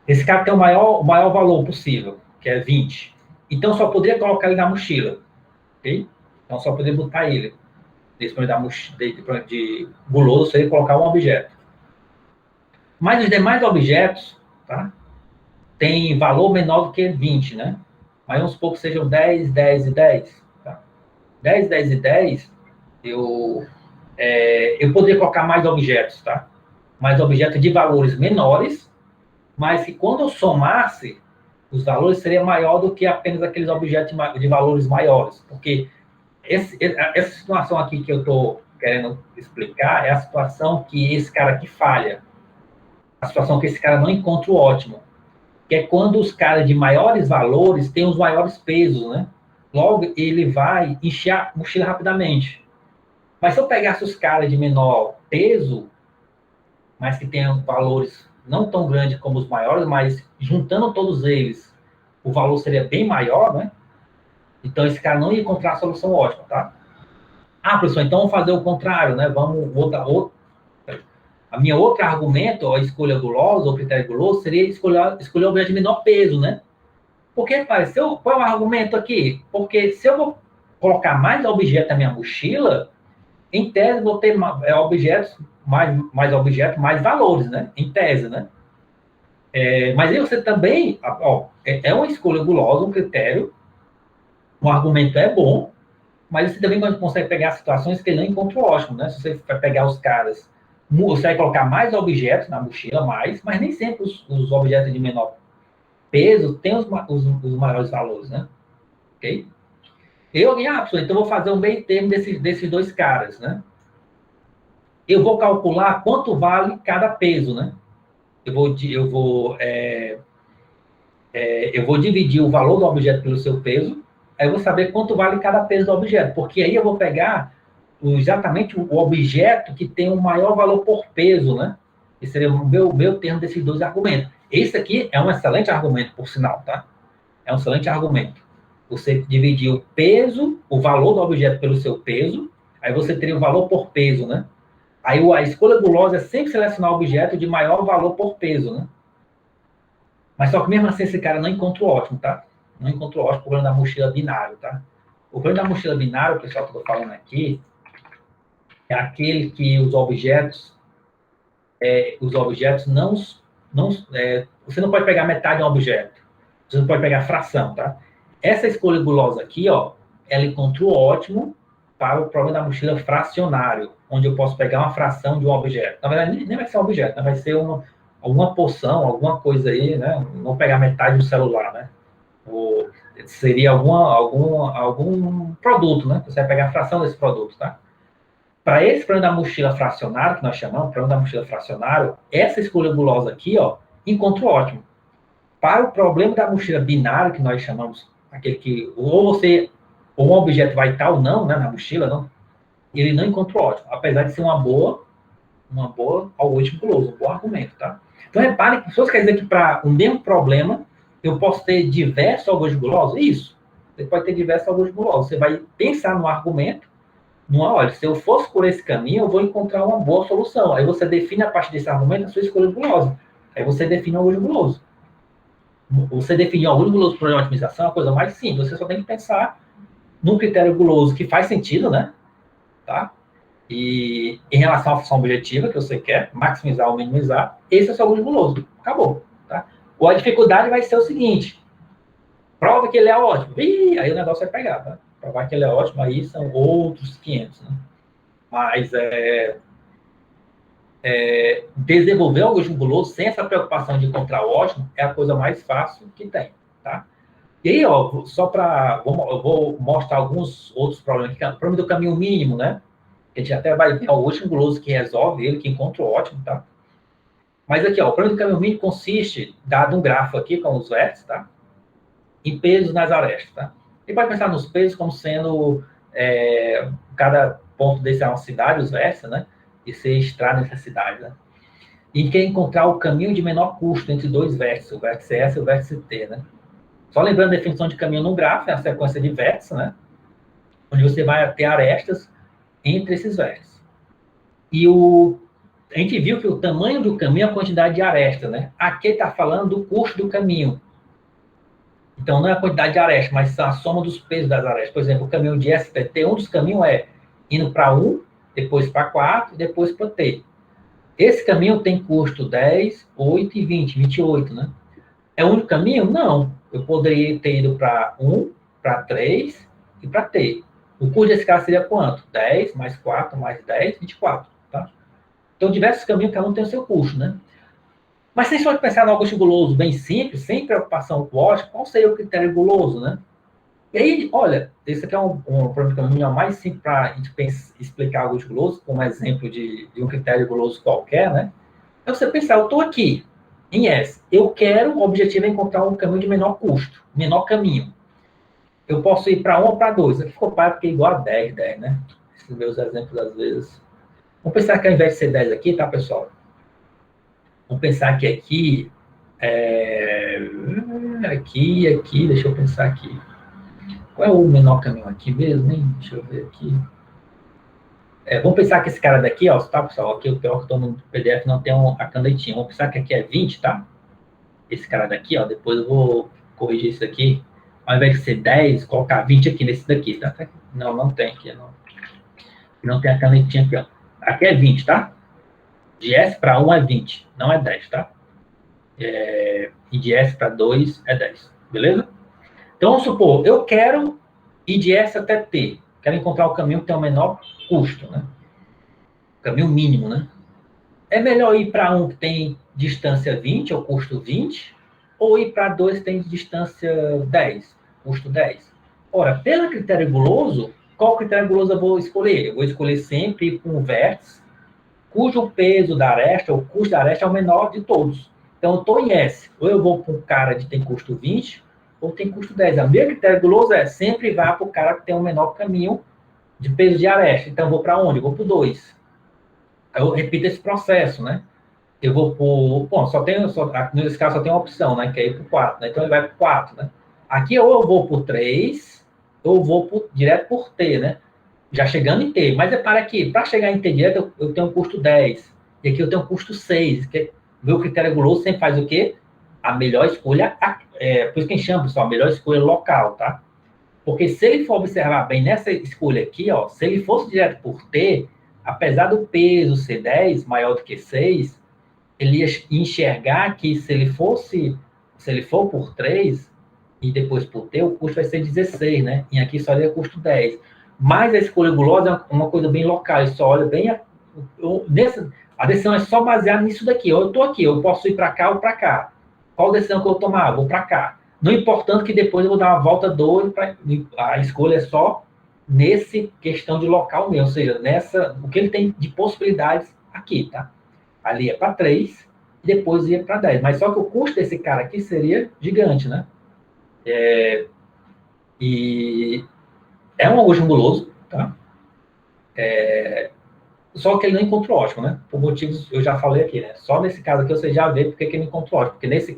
Esse cara tem o maior valor possível, que é 20. Então, só poderia colocar ele na mochila, ok? Então, só poderia botar ele. De guloso, seria colocar um objeto. Mas os demais objetos, tá? Tem valor menor do que 20, né? Mas vamos supor que sejam 10, 10 e 10. Tá? 10, 10 e 10, eu poderia colocar mais objetos, tá? Mais objetos de valores menores, mas que quando eu somasse, os valores seriam maior do que apenas aqueles objetos de valores maiores. Porque essa situação aqui que eu estou querendo explicar é a situação que esse cara aqui falha. A situação que esse cara não encontra o ótimo. Que é quando os caras de maiores valores têm os maiores pesos, né? Logo, ele vai encher a mochila rapidamente. Mas se eu pegasse os caras de menor peso, mas que tenham valores não tão grandes como os maiores, mas juntando todos eles, o valor seria bem maior, né? Então, esse cara não ia encontrar a solução ótima, tá? Professor, então vamos fazer o contrário, né? Vamos botar outro. A minha outro argumento, a escolha gulosa, ou critério guloso, seria escolher o objeto de menor peso, né? Porque, pai, qual é o argumento aqui? Porque se eu vou colocar mais objetos na minha mochila, em tese vou ter objetos, mais objetos, mais valores, né? Em tese, né? Mas aí você também, é uma escolha gulosa, um critério, o argumento é bom, mas você também consegue pegar situações que ele não encontra o ótimo, né? Se você vai pegar os caras, você vai colocar mais objetos na mochila, mas nem sempre os objetos de menor peso têm os maiores valores, né? Ok? Professor, então eu vou fazer um meio termo desses dois caras, né? Eu vou calcular quanto vale cada peso, né? Eu vou dividir o valor do objeto pelo seu peso, aí eu vou saber quanto vale cada peso do objeto, porque aí eu vou pegar exatamente o objeto que tem o maior valor por peso, né? Esse seria o meu termo desses dois argumentos. Esse aqui é um excelente argumento, por sinal, tá? É um excelente argumento. Você dividir o peso, o valor do objeto pelo seu peso, Aí você teria o valor por peso, né? Aí a escolha gulosa é sempre selecionar o objeto de maior valor por peso, né? Mas só que mesmo assim esse cara não encontra o ótimo, tá? Não encontra o ótimo por problema da mochila binário, tá? O problema da mochila binário, pessoal, que eu tô falando aqui, é aquele que os objetos não você não pode pegar metade de um objeto. Você não pode pegar fração, tá? Essa escolha gulosa aqui, ó, ela encontra o ótimo para o problema da mochila fracionário, onde eu posso pegar uma fração de um objeto. Na verdade, nem vai ser um objeto, né? Vai ser alguma porção, alguma coisa aí, né? Não pegar metade do celular, né? Ou seria algum produto, né? Você vai pegar a fração desse produto, tá? Para esse problema da mochila fracionária, que nós chamamos, problema da mochila fracionária, essa escolha gulosa aqui, ó, encontra o ótimo. Para o problema da mochila binária, que nós chamamos, aquele que ou um objeto vai estar ou não, né, na mochila, não, ele não encontra o ótimo, apesar de ser uma boa algoritmo guloso, um bom argumento, tá? Então, repare que pessoas quer dizer que para o mesmo problema, eu posso ter diversos algoritmos gulosos? Isso. Você pode ter diversos algoritmos gulosos. Você vai pensar no argumento, olha, se eu fosse por esse caminho, eu vou encontrar uma boa solução. Aí você define a partir desse argumento a sua escolha gulosa. Aí você define o algoritmo guloso. Você definir o algoritmo guloso para a otimização é a coisa mais simples. Você só tem que pensar num critério guloso que faz sentido, né? Tá? E em relação à função objetiva que você quer, maximizar ou minimizar, esse é o seu algoritmo guloso. Acabou. Tá? Ou a dificuldade vai ser o seguinte: prova que ele é ótimo. Ih, aí o negócio vai pegar, tá? Provar que ele é ótimo, aí são outros 500, né? Mas desenvolver o algoritmo guloso sem essa preocupação de encontrar o ótimo é a coisa mais fácil que tem, tá? E aí, ó, eu vou mostrar alguns outros problemas aqui. O problema do caminho mínimo, né? A gente até vai ver o algoritmo guloso que resolve ele, que encontra o ótimo, tá? Mas aqui, ó, o problema do caminho mínimo consiste, dado um grafo aqui com os vértices, tá? Em pesos nas arestas, tá? E pode pensar nos pesos como sendo cada ponto desse é uma cidade, os vértices, né? E você extrai nessa cidade, né? E quer encontrar o caminho de menor custo entre dois vértices, o vértice S e o vértice T, né? Só lembrando a definição de caminho no gráfico, é a sequência de vértices, né? Onde você vai ter arestas entre esses vértices. E a gente viu que o tamanho do caminho é a quantidade de arestas, né? Aqui está falando do custo do caminho. Então, não é a quantidade de arestas, mas a soma dos pesos das arestas. Por exemplo, o caminho de S para T, um dos caminhos é indo para 1, depois para 4, depois para T. Esse caminho tem custo 10, 8 e 20, 28, né? É o único caminho? Não. Eu poderia ter ido para 1, para 3 e para T. O custo desse cara seria quanto? 10 mais 4 mais 10, 24, tá? Então, diversos caminhos, cada um tem o seu custo, né? Mas se a gente for pensar no algoritmo guloso bem simples, sem preocupação com o ótimo, qual seria o critério guloso, né? E aí, olha, esse aqui é um problema mais simples para a gente explicar o algoritmo guloso, como exemplo de um critério guloso qualquer, né? É você pensar, eu estou aqui, em S, eu quero, o objetivo é encontrar um caminho de menor custo, menor caminho. Eu posso ir para 1 ou para 2. Aqui ficou pai porque é igual a 10, né? Esses meus exemplos, às vezes. Vamos pensar que ao invés de ser 10 aqui, tá, pessoal? Vamos pensar que aqui, aqui, deixa eu pensar aqui. Qual é o menor caminho aqui mesmo, hein? Deixa eu ver aqui. Vamos pensar que esse cara daqui, ó, tá, pessoal? Aqui o pior que eu estou no PDF não tem a canetinha. Vamos pensar que aqui é 20, tá? Esse cara daqui, ó, depois eu vou corrigir isso aqui. Ao invés de ser 10, colocar 20 aqui nesse daqui, tá? Não tem aqui, não tem a canetinha aqui, ó. Aqui é 20, tá? De S para 1 é 20, não é 10, tá? E de S para 2 é 10, beleza? Então, vamos supor, eu quero ir de S até T. Quero encontrar o caminho que tem o menor custo, né? O caminho mínimo, né? É melhor ir para um que tem distância 20, ou custo 20, ou ir para 2 que tem distância 10, custo 10. Ora, pelo critério guloso, qual critério guloso eu vou escolher? Eu vou escolher sempre ir para um vértice cujo peso da aresta, ou custo da aresta, é o menor de todos. Então, eu estou em S. Ou eu vou para um cara que tem custo 20, ou tem custo 10. O meu critério guloso sempre vai para o cara que tem o menor caminho de peso de aresta. Então, eu vou para onde? Eu vou para o 2. Aí eu repito esse processo, né? Eu vou por... Bom, nesse caso só tem uma opção, né? Que é ir para o 4, né? Então, ele vai para o 4, né? Aqui, ou eu vou por 3, ou eu vou direto por T, né? já chegando em T. Mas repara aqui, para chegar em T direto, eu tenho um custo 10. E aqui eu tenho um custo 6. Que, meu critério guloso sempre faz o quê? A melhor escolha, por isso que a gente chama, pessoal, a melhor escolha local, tá? Porque se ele for observar bem nessa escolha aqui, ó, se ele fosse direto por T, apesar do peso ser 10, maior do que 6, ele ia enxergar que se ele for por 3 e depois por T, o custo vai ser 16, né? E aqui só ia custo 10. Mas a escolha gulosa é uma coisa bem local, ele só olha bem... a decisão é só baseada nisso daqui. Eu estou aqui, eu posso ir para cá ou para cá. Qual decisão que eu vou tomar? Vou para cá. Não importando que depois eu vou dar uma volta 2, a escolha é só nesse questão de local mesmo, ou seja, o que ele tem de possibilidades aqui, tá? Ali é para 3, e depois ia para 10. Mas só que o custo desse cara aqui seria gigante, né? E é um algoritmo guloso, tá? Só que ele não encontra o ótimo, né? Por motivos, eu já falei aqui, né? Só nesse caso aqui você já vê porque que ele não encontra o ótimo. Porque esse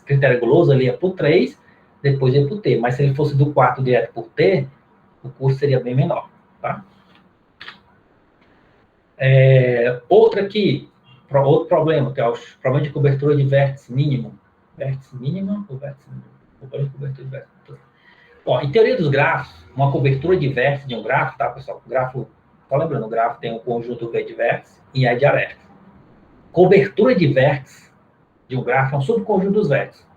critério guloso ali é por 3, depois ia por T. Mas se ele fosse do 4 direto por T, o custo seria bem menor, tá? Outro problema, que é o problema de cobertura de vértice mínimo. Vértice mínimo ou vértice mínimo? Problema de cobertura de vértice. Bom, em teoria dos grafos, uma cobertura de vértice de um grafo, tá, pessoal? O grafo, tá lembrando, o grafo tem um conjunto V de vértice e E de aresta. Cobertura de vértice de um grafo é um subconjunto dos vértices.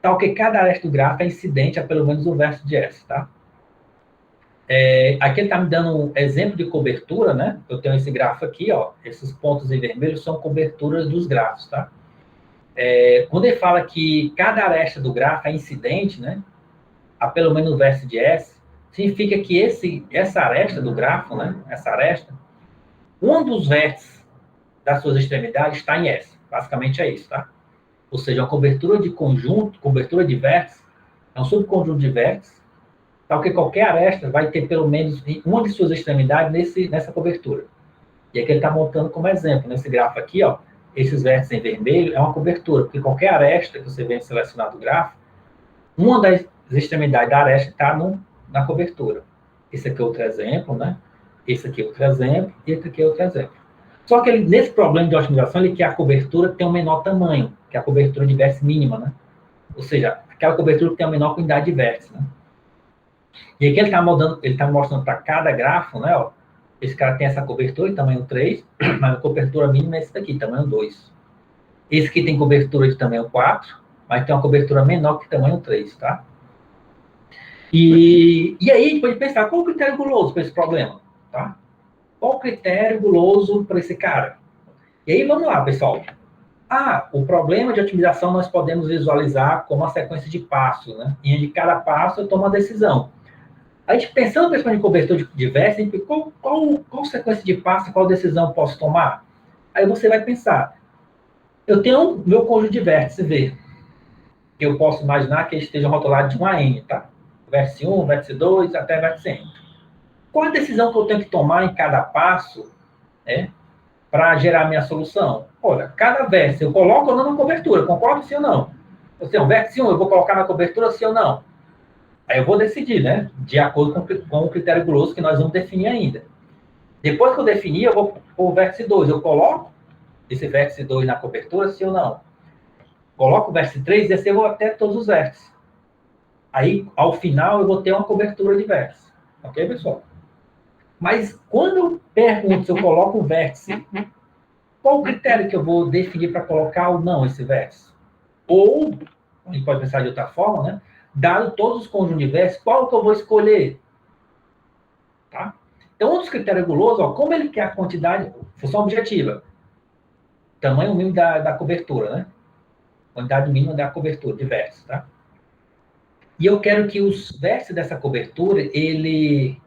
Tal que cada aresta do grafo é incidente a pelo menos o vértice de S, tá? Aqui ele está me dando um exemplo de cobertura, né? Eu tenho esse grafo aqui, ó. Esses pontos em vermelho são coberturas dos grafos, tá? Quando ele fala que cada aresta do grafo é incidente, né? A pelo menos o vértice de S, significa que essa aresta do grafo, né? Essa aresta, um dos vértices das suas extremidades está em S. Basicamente é isso, tá? Ou seja, uma cobertura de conjunto, cobertura de vértice, é um subconjunto de vértices, tal que qualquer aresta vai ter pelo menos uma de suas extremidades nessa cobertura. E aqui ele está montando como exemplo, nesse grafo aqui, ó, esses vértices em vermelho é uma cobertura, porque qualquer aresta que você vem selecionar do grafo, uma das extremidades da aresta está na cobertura. Esse aqui é outro exemplo, né? Esse aqui é outro exemplo, e esse aqui é outro exemplo. Só que nesse problema de otimização, ele quer a cobertura que tem um menor tamanho, que é a cobertura de vértice mínima, né? Ou seja, aquela cobertura que tem a menor quantidade de vértices, né? E aqui ele está mostrando para cada grafo, né? Ó, esse cara tem essa cobertura de tamanho 3, mas a cobertura mínima é esse daqui, tamanho 2. Esse aqui tem cobertura de tamanho 4, mas tem uma cobertura menor que tamanho 3, tá? E aí a gente pode pensar, qual o critério guloso para esse problema, tá? Qual o critério guloso para esse cara? E aí, vamos lá, pessoal. O problema de otimização nós podemos visualizar como uma sequência de passos, né? E de cada passo eu tomo uma decisão. A gente pensando na questão de cobertura de vértice, qual sequência de passos, qual decisão eu posso tomar? Aí você vai pensar, eu tenho meu conjunto de vértices V, que eu posso imaginar que eles estejam rotulados de 1 a N, tá? Vértice 1, vértice 2, até vértice N. Qual a decisão que eu tenho que tomar em cada passo, né, para gerar minha solução? Olha, cada vértice eu coloco ou não na cobertura, concordo sim ou não? Ou seja, o vértice 1 eu vou colocar na cobertura sim ou não? Aí eu vou decidir, né, de acordo com o critério guloso que nós vamos definir ainda. Depois que eu definir, eu vou para o vértice 2, eu coloco esse vértice 2 na cobertura sim ou não? Coloco o vértice 3 e assim eu vou até todos os vértices. Aí, ao final, eu vou ter uma cobertura de vértice. Ok, pessoal? Mas quando eu pergunto se eu coloco um vértice, qual o critério que eu vou definir para colocar ou não esse vértice? Ou, a gente pode pensar de outra forma, né? Dado todos os conjuntos de vértices, qual que eu vou escolher? Tá? Então, um dos critérios gulosos, ó, como ele quer a quantidade, função objetiva, tamanho mínimo da cobertura, né? Quantidade mínima da cobertura de vértices, tá? E eu quero que os vértices dessa cobertura, ele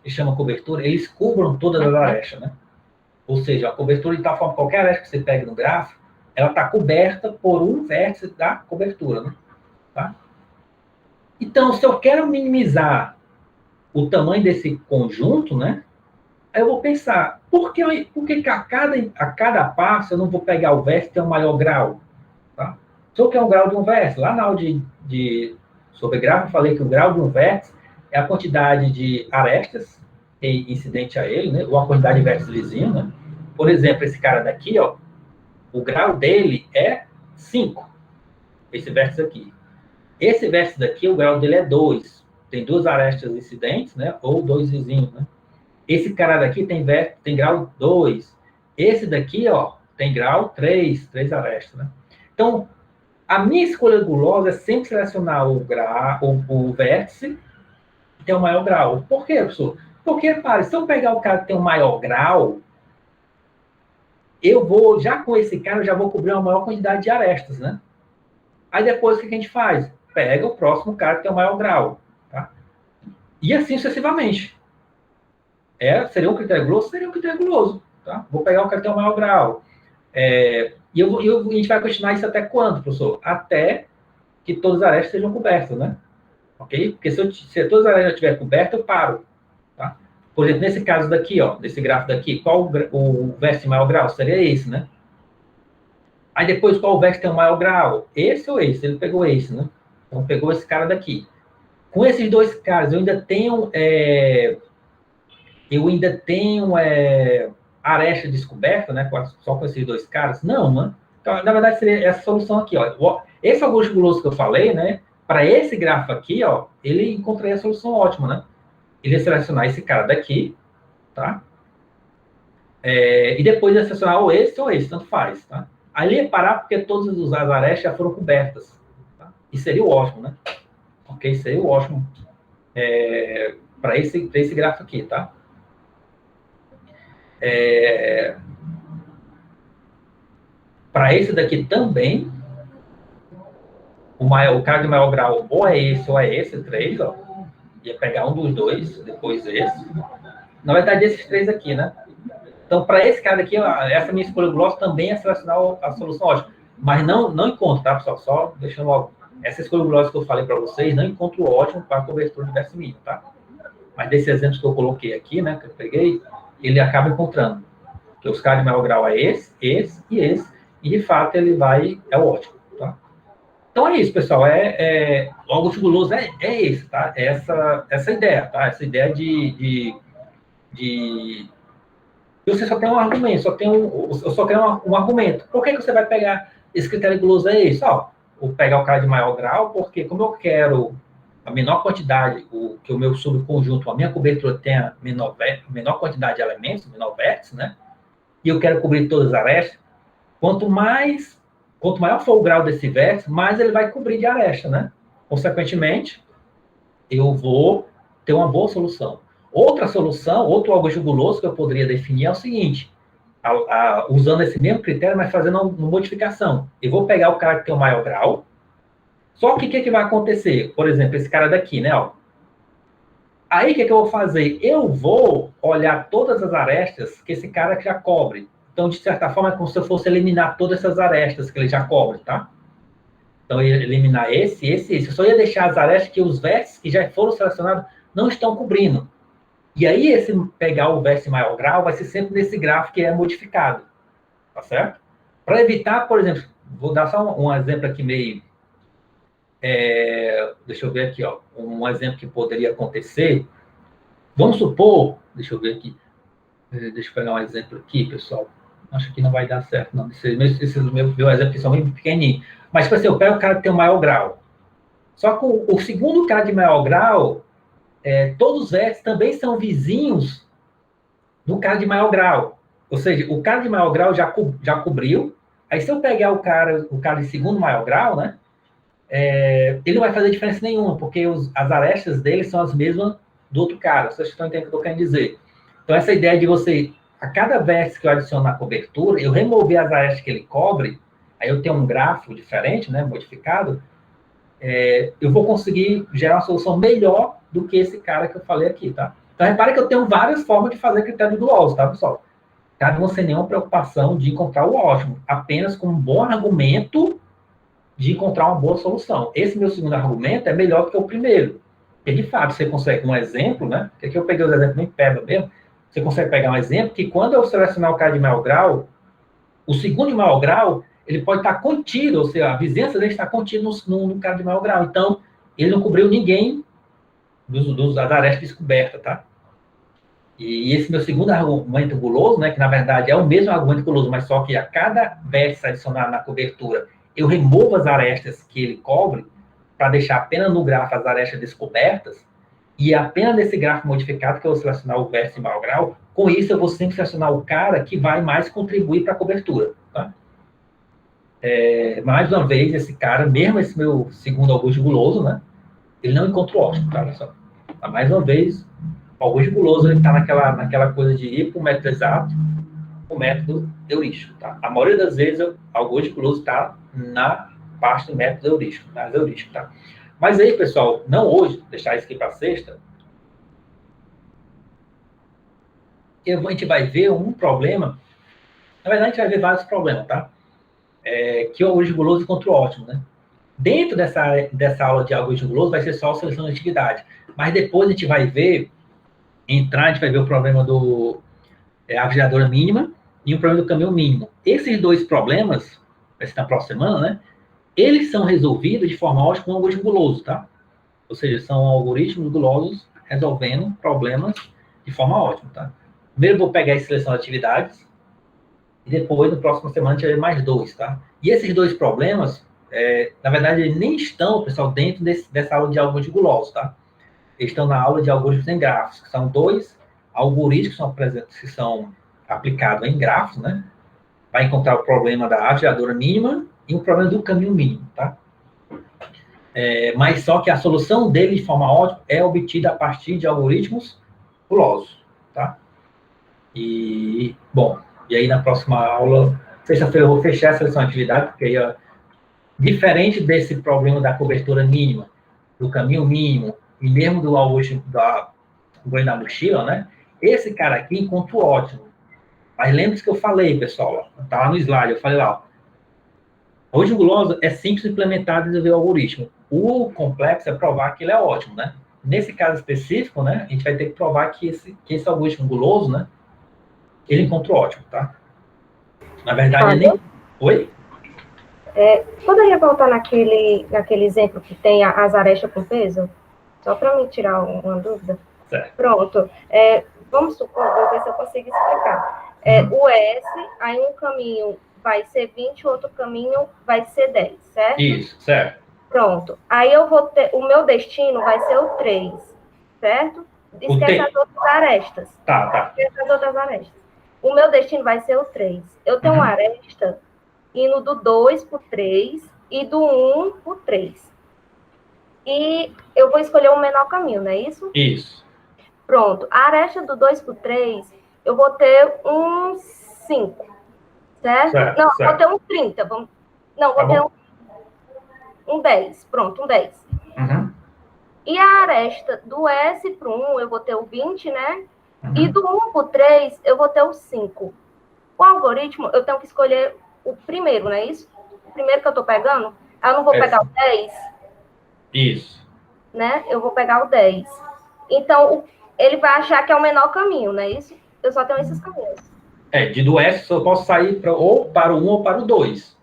chama cobertura, eles cubram todas as arestas, né? Ou seja, a cobertura de tal forma que qualquer aresta que você pegue no grafo, ela está coberta por um vértice da cobertura, né? Tá? Então, se eu quero minimizar o tamanho desse conjunto, né? Aí eu vou pensar, por que a cada passo eu não vou pegar o vértice que tem um maior grau? Tá? Se eu quero um grau de um vértice, lá na aula sobre grafo, eu falei que o grau de um vértice é a quantidade de arestas incidente a ele, né? Ou a quantidade de vértices vizinhos, né? Por exemplo, esse cara daqui, ó, o grau dele é 5. Esse vértice aqui. Esse vértice daqui, o grau dele é 2. Tem 2 arestas incidentes, né? Ou 2 vizinhos, né? Esse cara daqui tem grau 2. Esse daqui, ó, tem grau 3 arestas, né? Então, a minha escolha gulosa é sempre selecionar o vértice que tem o maior grau. Por quê, professor? Porque, para, se eu pegar o cara que tem o maior grau, eu vou, já com esse cara, eu já vou cobrir uma maior quantidade de arestas, né? Aí depois, o que a gente faz? Pega o próximo cara que tem o maior grau, tá? E assim sucessivamente. Seria um critério guloso? Seria um critério guloso, tá? Vou pegar o cara que tem o maior grau. E a gente vai continuar isso até quando, professor? Até que todas as arestas sejam cobertas, né? Ok? Porque se todas as arestas estiverem cobertas, eu paro. Tá? Por exemplo, nesse caso daqui, ó, nesse gráfico daqui, qual o vértice maior grau? Seria esse, né? Aí depois, qual o vértice tem o maior grau? Esse ou esse? Ele pegou esse, né? Então, pegou esse cara daqui. Com esses dois caras, eu ainda tenho aresta descoberta, né? Só com esses dois caras? Não, né? Então, na verdade, seria essa solução aqui, ó. Esse augusto guloso que eu falei, né? Para esse gráfico aqui, ó, ele encontraria a solução ótima, né? Ele ia selecionar esse cara daqui, tá? E depois ia selecionar ou esse, tanto faz, tá? Aí ele ia parar porque todas as arestas já foram cobertas. Tá? E seria o ótimo, né? Ok? Seria o ótimo para esse gráfico aqui, tá? Para esse daqui também, o cara de maior grau ou é esse 3, ó. Ia pegar um dos dois, depois esse. Na verdade, esses 3 aqui, né? Então, para esse cara aqui, essa minha escolha gulosa também é selecionar a solução ótima. Mas não encontro, tá, pessoal? Só deixando logo. Essa escolha gulosa que eu falei para vocês, não encontro o ótimo para cobertura de vértice mínimo, tá? Mas desses exemplos que eu coloquei aqui, né, que eu peguei, ele acaba encontrando. Porque os caras de maior grau é esse e esse. E, de fato, ele é o ótimo, tá? Então, é isso, pessoal. O augusto guloso é esse, tá? Essa ideia, tá? Essa ideia de você só tem um argumento, eu só quero um argumento. Por que você vai pegar esse critério guloso? É isso, ó. Vou pegar o cara de maior grau, porque como eu quero a menor quantidade, que o meu subconjunto, a minha cobertura tenha menor quantidade de elementos, menor vértice, né? E eu quero cobrir todas as arestas, quanto maior for o grau desse vértice, mais ele vai cobrir de aresta, né? Consequentemente, eu vou ter uma boa solução. Outra solução, outro augusto guloso que eu poderia definir é o seguinte, usando esse mesmo critério, mas fazendo uma modificação. Eu vou pegar o cara que tem o maior grau, só que o que vai acontecer? Por exemplo, esse cara daqui, né? Ó. Aí, o que eu vou fazer? Eu vou olhar todas as arestas que esse cara já cobre. Então, de certa forma, é como se eu fosse eliminar todas essas arestas que ele já cobre, tá? Então, eu ia eliminar esse. Eu só ia deixar as arestas que os vértices que já foram selecionados não estão cobrindo. E aí, pegar o vértice maior grau vai ser sempre nesse gráfico que é modificado. Tá certo? Para evitar, por exemplo, vou dar só um exemplo aqui meio... deixa eu ver aqui, ó. Um exemplo que poderia acontecer. Vamos supor... Deixa eu ver aqui. Deixa eu pegar um exemplo aqui, pessoal. Acho que não vai dar certo, não. Esses meus exemplos aqui são bem pequenininhos. Mas, tipo assim, eu pego o cara que tem o maior grau. Só que o segundo cara de maior grau, todos os vértices também são vizinhos do cara de maior grau. Ou seja, o cara de maior grau já cobriu. Aí, se eu pegar o cara de segundo maior grau, né? Ele não vai fazer diferença nenhuma, porque as arestas dele são as mesmas do outro cara. Vocês estão entendendo o que eu quero dizer? Então, essa ideia de você, a cada vértice que eu adiciono na cobertura, eu remover as arestas que ele cobre, aí eu tenho um gráfico diferente, né, modificado, eu vou conseguir gerar uma solução melhor do que esse cara que eu falei aqui, tá? Então, repare que eu tenho várias formas de fazer critério guloso, tá, pessoal? Cada um sem nenhuma preocupação de encontrar o ótimo, apenas com um bom argumento de encontrar uma boa solução. Esse meu segundo argumento é melhor do que o primeiro. Porque, de fato, você consegue um exemplo, né? Porque aqui eu peguei os exemplos bem peba mesmo. Você consegue pegar um exemplo que quando eu selecionar o cara de maior grau, o segundo de maior grau, ele pode estar contido, ou seja, a vizinhança dele está contida no cara de maior grau. Então, ele não cobriu ninguém das arestas descobertas, tá? E esse meu segundo argumento guloso, né, que na verdade é o mesmo argumento guloso, mas só que a cada vértice adicionado na cobertura, eu removo as arestas que ele cobre, para deixar apenas no grafo as arestas descobertas, e apenas nesse grafo modificado que eu vou selecionar o vértice em maior grau, com isso eu vou sempre selecionar o cara que vai mais contribuir para a cobertura, tá? Mais uma vez, esse cara, mesmo esse meu segundo Augusto guloso, né, ele não encontra o ótimo, tá? Olha só. Mais uma vez, o Augusto guloso ele está naquela coisa de ir para o método exato, o método heurístico, tá? A maioria das vezes, o Augusto guloso está na parte do método heurístico, tá? Mas aí, pessoal, não hoje, deixar isso aqui para sexta, a gente vai ver um problema, na verdade, a gente vai ver vários problemas, tá? Que o Augusto guloso contra o ótimo, né? Dentro dessa aula de algoritmo guloso vai ser só a seleção de atividade, mas depois a gente vai ver, a gente vai ver o problema do aviadora mínima e o problema do caminho mínimo. Esses dois problemas, vai ser na próxima semana, né? Eles são resolvidos de forma ótima com o algoritmo guloso, tá? Ou seja, são algoritmos gulosos resolvendo problemas de forma ótima, tá? Primeiro eu vou pegar a seleção de atividades e depois, na próxima semana, a gente vai ver mais dois, tá? E esses dois problemas, na verdade, eles nem estão, pessoal, dentro dessa aula de algoritmos gulosos, tá? Eles estão na aula de algoritmos em grafos, que são dois algoritmos que são aplicados em grafos, né? Vai encontrar o problema da aviadora mínima e o problema do caminho mínimo, tá? Mas só que a solução dele, de forma ótima, é obtida a partir de algoritmos gulosos, tá? E, bom, e aí na próxima aula, sexta-feira, eu vou fechar a seleção de atividade, porque aí, diferente desse problema da cobertura mínima, do caminho mínimo, e mesmo do algoritmo da mochila, né? Esse cara aqui encontra o ótimo. Mas lembre-se que eu falei, pessoal, tá lá no slide, eu falei lá, o algoritmo guloso é simples de implementar e desenvolver o algoritmo. O complexo é provar que ele é ótimo, né? Nesse caso específico, né, a gente vai ter que provar que esse algoritmo guloso, né, ele encontra o ótimo, tá? Na verdade, ele nem... Oi? Poderia voltar naquele exemplo que tem as arestas com peso? Só para me tirar uma dúvida. Certo. Pronto. Vamos supor, vou ver se eu consigo explicar. O S, aí um caminho vai ser 20, o outro caminho vai ser 10, certo? Isso, certo. Pronto. Aí eu vou ter, o meu destino vai ser o 3, certo? Esquece as outras arestas. Tá. Esquece as outras arestas. O meu destino vai ser o 3. Eu tenho uma aresta indo do 2 para o 3 e do 1 para o 3. E eu vou escolher o menor caminho, não é isso? Isso. Pronto. A aresta do 2 para o 3, eu vou ter um 5. Certo? Não, certo. vou ter um 30. Vou ter um 10. Pronto, um 10. E a aresta do S para o 1, eu vou ter o 20, né? E do 1 para o 3, eu vou ter o 5. O algoritmo, eu tenho que escolher o primeiro, não é isso? O primeiro que eu estou pegando. Eu não vou pegar o 10. Isso. Né? Eu vou pegar o 10. Então, ele vai achar que é o menor caminho, não é isso? Eu só tenho esses caminhos. Do S eu posso sair ou para o 1 ou para o 2.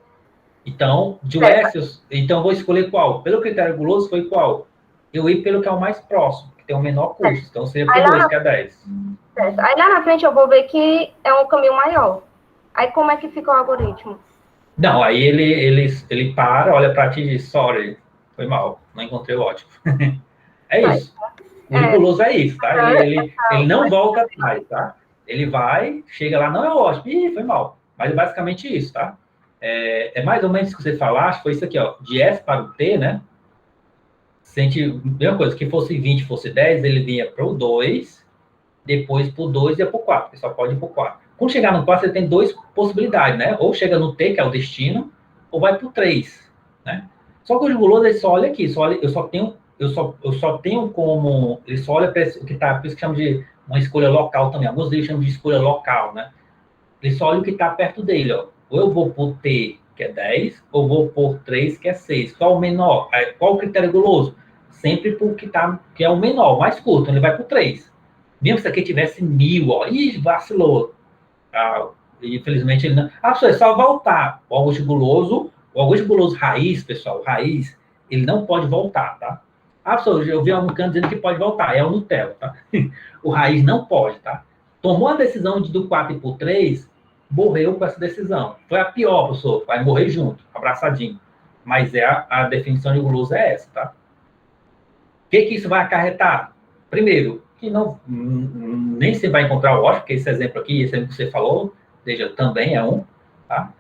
Então, do S, então eu vou escolher qual? Pelo critério guloso, foi qual? Eu ir pelo que é o mais próximo, que tem o menor custo. Então, seria por 2, que é 10. Certo. Aí lá na frente eu vou ver que é um caminho maior. Aí como é que fica o algoritmo? Não, aí ele para, olha para ti e diz, sorry, foi mal, não encontrei o ótimo. É isso. O guloso é isso, tá? Ele não volta atrás, tá? Ele vai, chega lá, não é ótimo, ih, foi mal. Mas é basicamente isso, tá? É mais ou menos o que você falaste, foi isso aqui, ó, de S para o T, né? Mesma coisa, que fosse 20, fosse 10, ele vinha para o 2, depois para o 2 e ia para o 4, porque só pode ir para o 4. Quando chegar no 4, você tem duas possibilidades, né? Ou chega no T, que é o destino, ou vai para o 3, né? Só que o guloso, ele só olha aqui, eu só tenho como... Ele só olha para o que está, por isso que chama de uma escolha local também. Alguns deles chamam de escolha local, né? Ele só olha o que está perto dele, ó. Ou eu vou por T, que é 10, ou vou por 3, que é 6. Qual o menor? Qual o critério guloso? Sempre por que é o menor, o mais curto. Então ele vai por 3. Mesmo se aqui tivesse 1000, ó. Ih, vacilou. Infelizmente ele não... pessoal, é só voltar. O algoritmo guloso raiz, pessoal, ele não pode voltar, tá? Absolutamente, eu vi um canto dizendo que pode voltar, é o Nutella, tá? O raiz não pode, tá? Tomou a decisão de do 4 ir pro 3, morreu com essa decisão. Foi a pior, professor, vai morrer junto, abraçadinho. Mas a definição de guloso é essa, tá? O que isso vai acarretar? Primeiro, que nem se vai encontrar o ótimo, porque esse exemplo aqui, esse exemplo que você falou, veja, também é um, tá?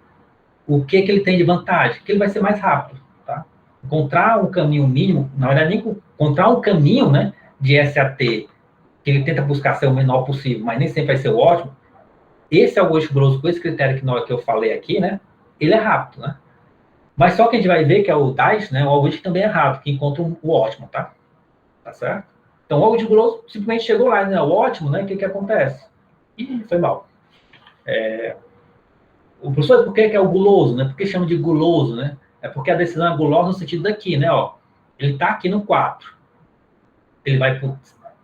O que ele tem de vantagem? Que ele vai ser mais rápido, tá? Encontrar um caminho mínimo, na verdade, nem encontrar um caminho, né, de SAT, que ele tenta buscar ser o menor possível, mas nem sempre vai ser o ótimo. Esse algoritmo guloso, com esse critério que eu falei aqui, né, ele é rápido, né? Mas só que a gente vai ver que é o DAIS, né, o algoritmo também é rápido, que encontra o ótimo, tá? Tá certo? Então, o algoritmo guloso simplesmente chegou lá, né, o ótimo, né, o que acontece? Ih, foi mal. O professor, por que é o guloso, né? Por que chama de guloso, né? É porque a decisão é gulosa no sentido daqui, né? Ó, ele está aqui no 4. Ele vai para o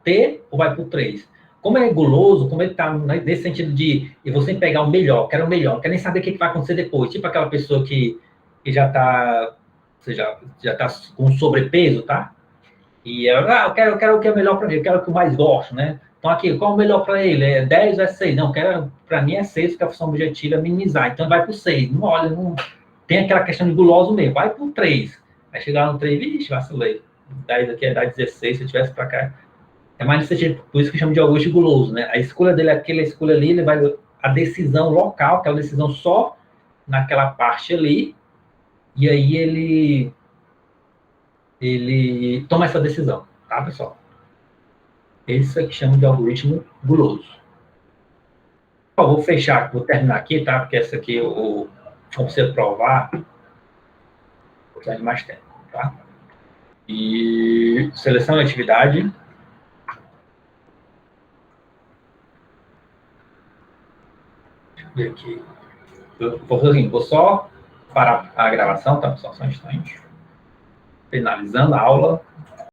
T ou vai para o 3? Como é guloso, como ele está nesse sentido de e você pegar o melhor, quero o melhor, não quero nem saber o que vai acontecer depois. Tipo aquela pessoa que já está, você já está com sobrepeso, tá? E eu quero o que é melhor para mim, eu quero o que eu mais gosto, né? Então, aqui, qual é o melhor para ele? É 10 ou é 6? Não, para mim é 6, porque a função objetiva é minimizar. Então, vai para o 6. Não olha, não tem aquela questão de guloso mesmo. Vai para o 3. Aí chegar no 3, vixe, vacilei. 10 aqui é dar 16, se eu tivesse para cá. É mais nesse sentido, por isso que chama de algoritmo guloso, né? A escolha dele, aquela escolha ali, ele vai a decisão local, aquela decisão só naquela parte ali, e aí ele toma essa decisão, tá, pessoal? Esse é que chama de algoritmo guloso. Vou fechar, vou terminar aqui, tá? Porque essa aqui, como você provar, vou precisar de mais tempo, tá? E seleção de atividade. Deixa eu ver aqui. Vou só parar a gravação, tá, pessoal? Só um instante. Finalizando a aula.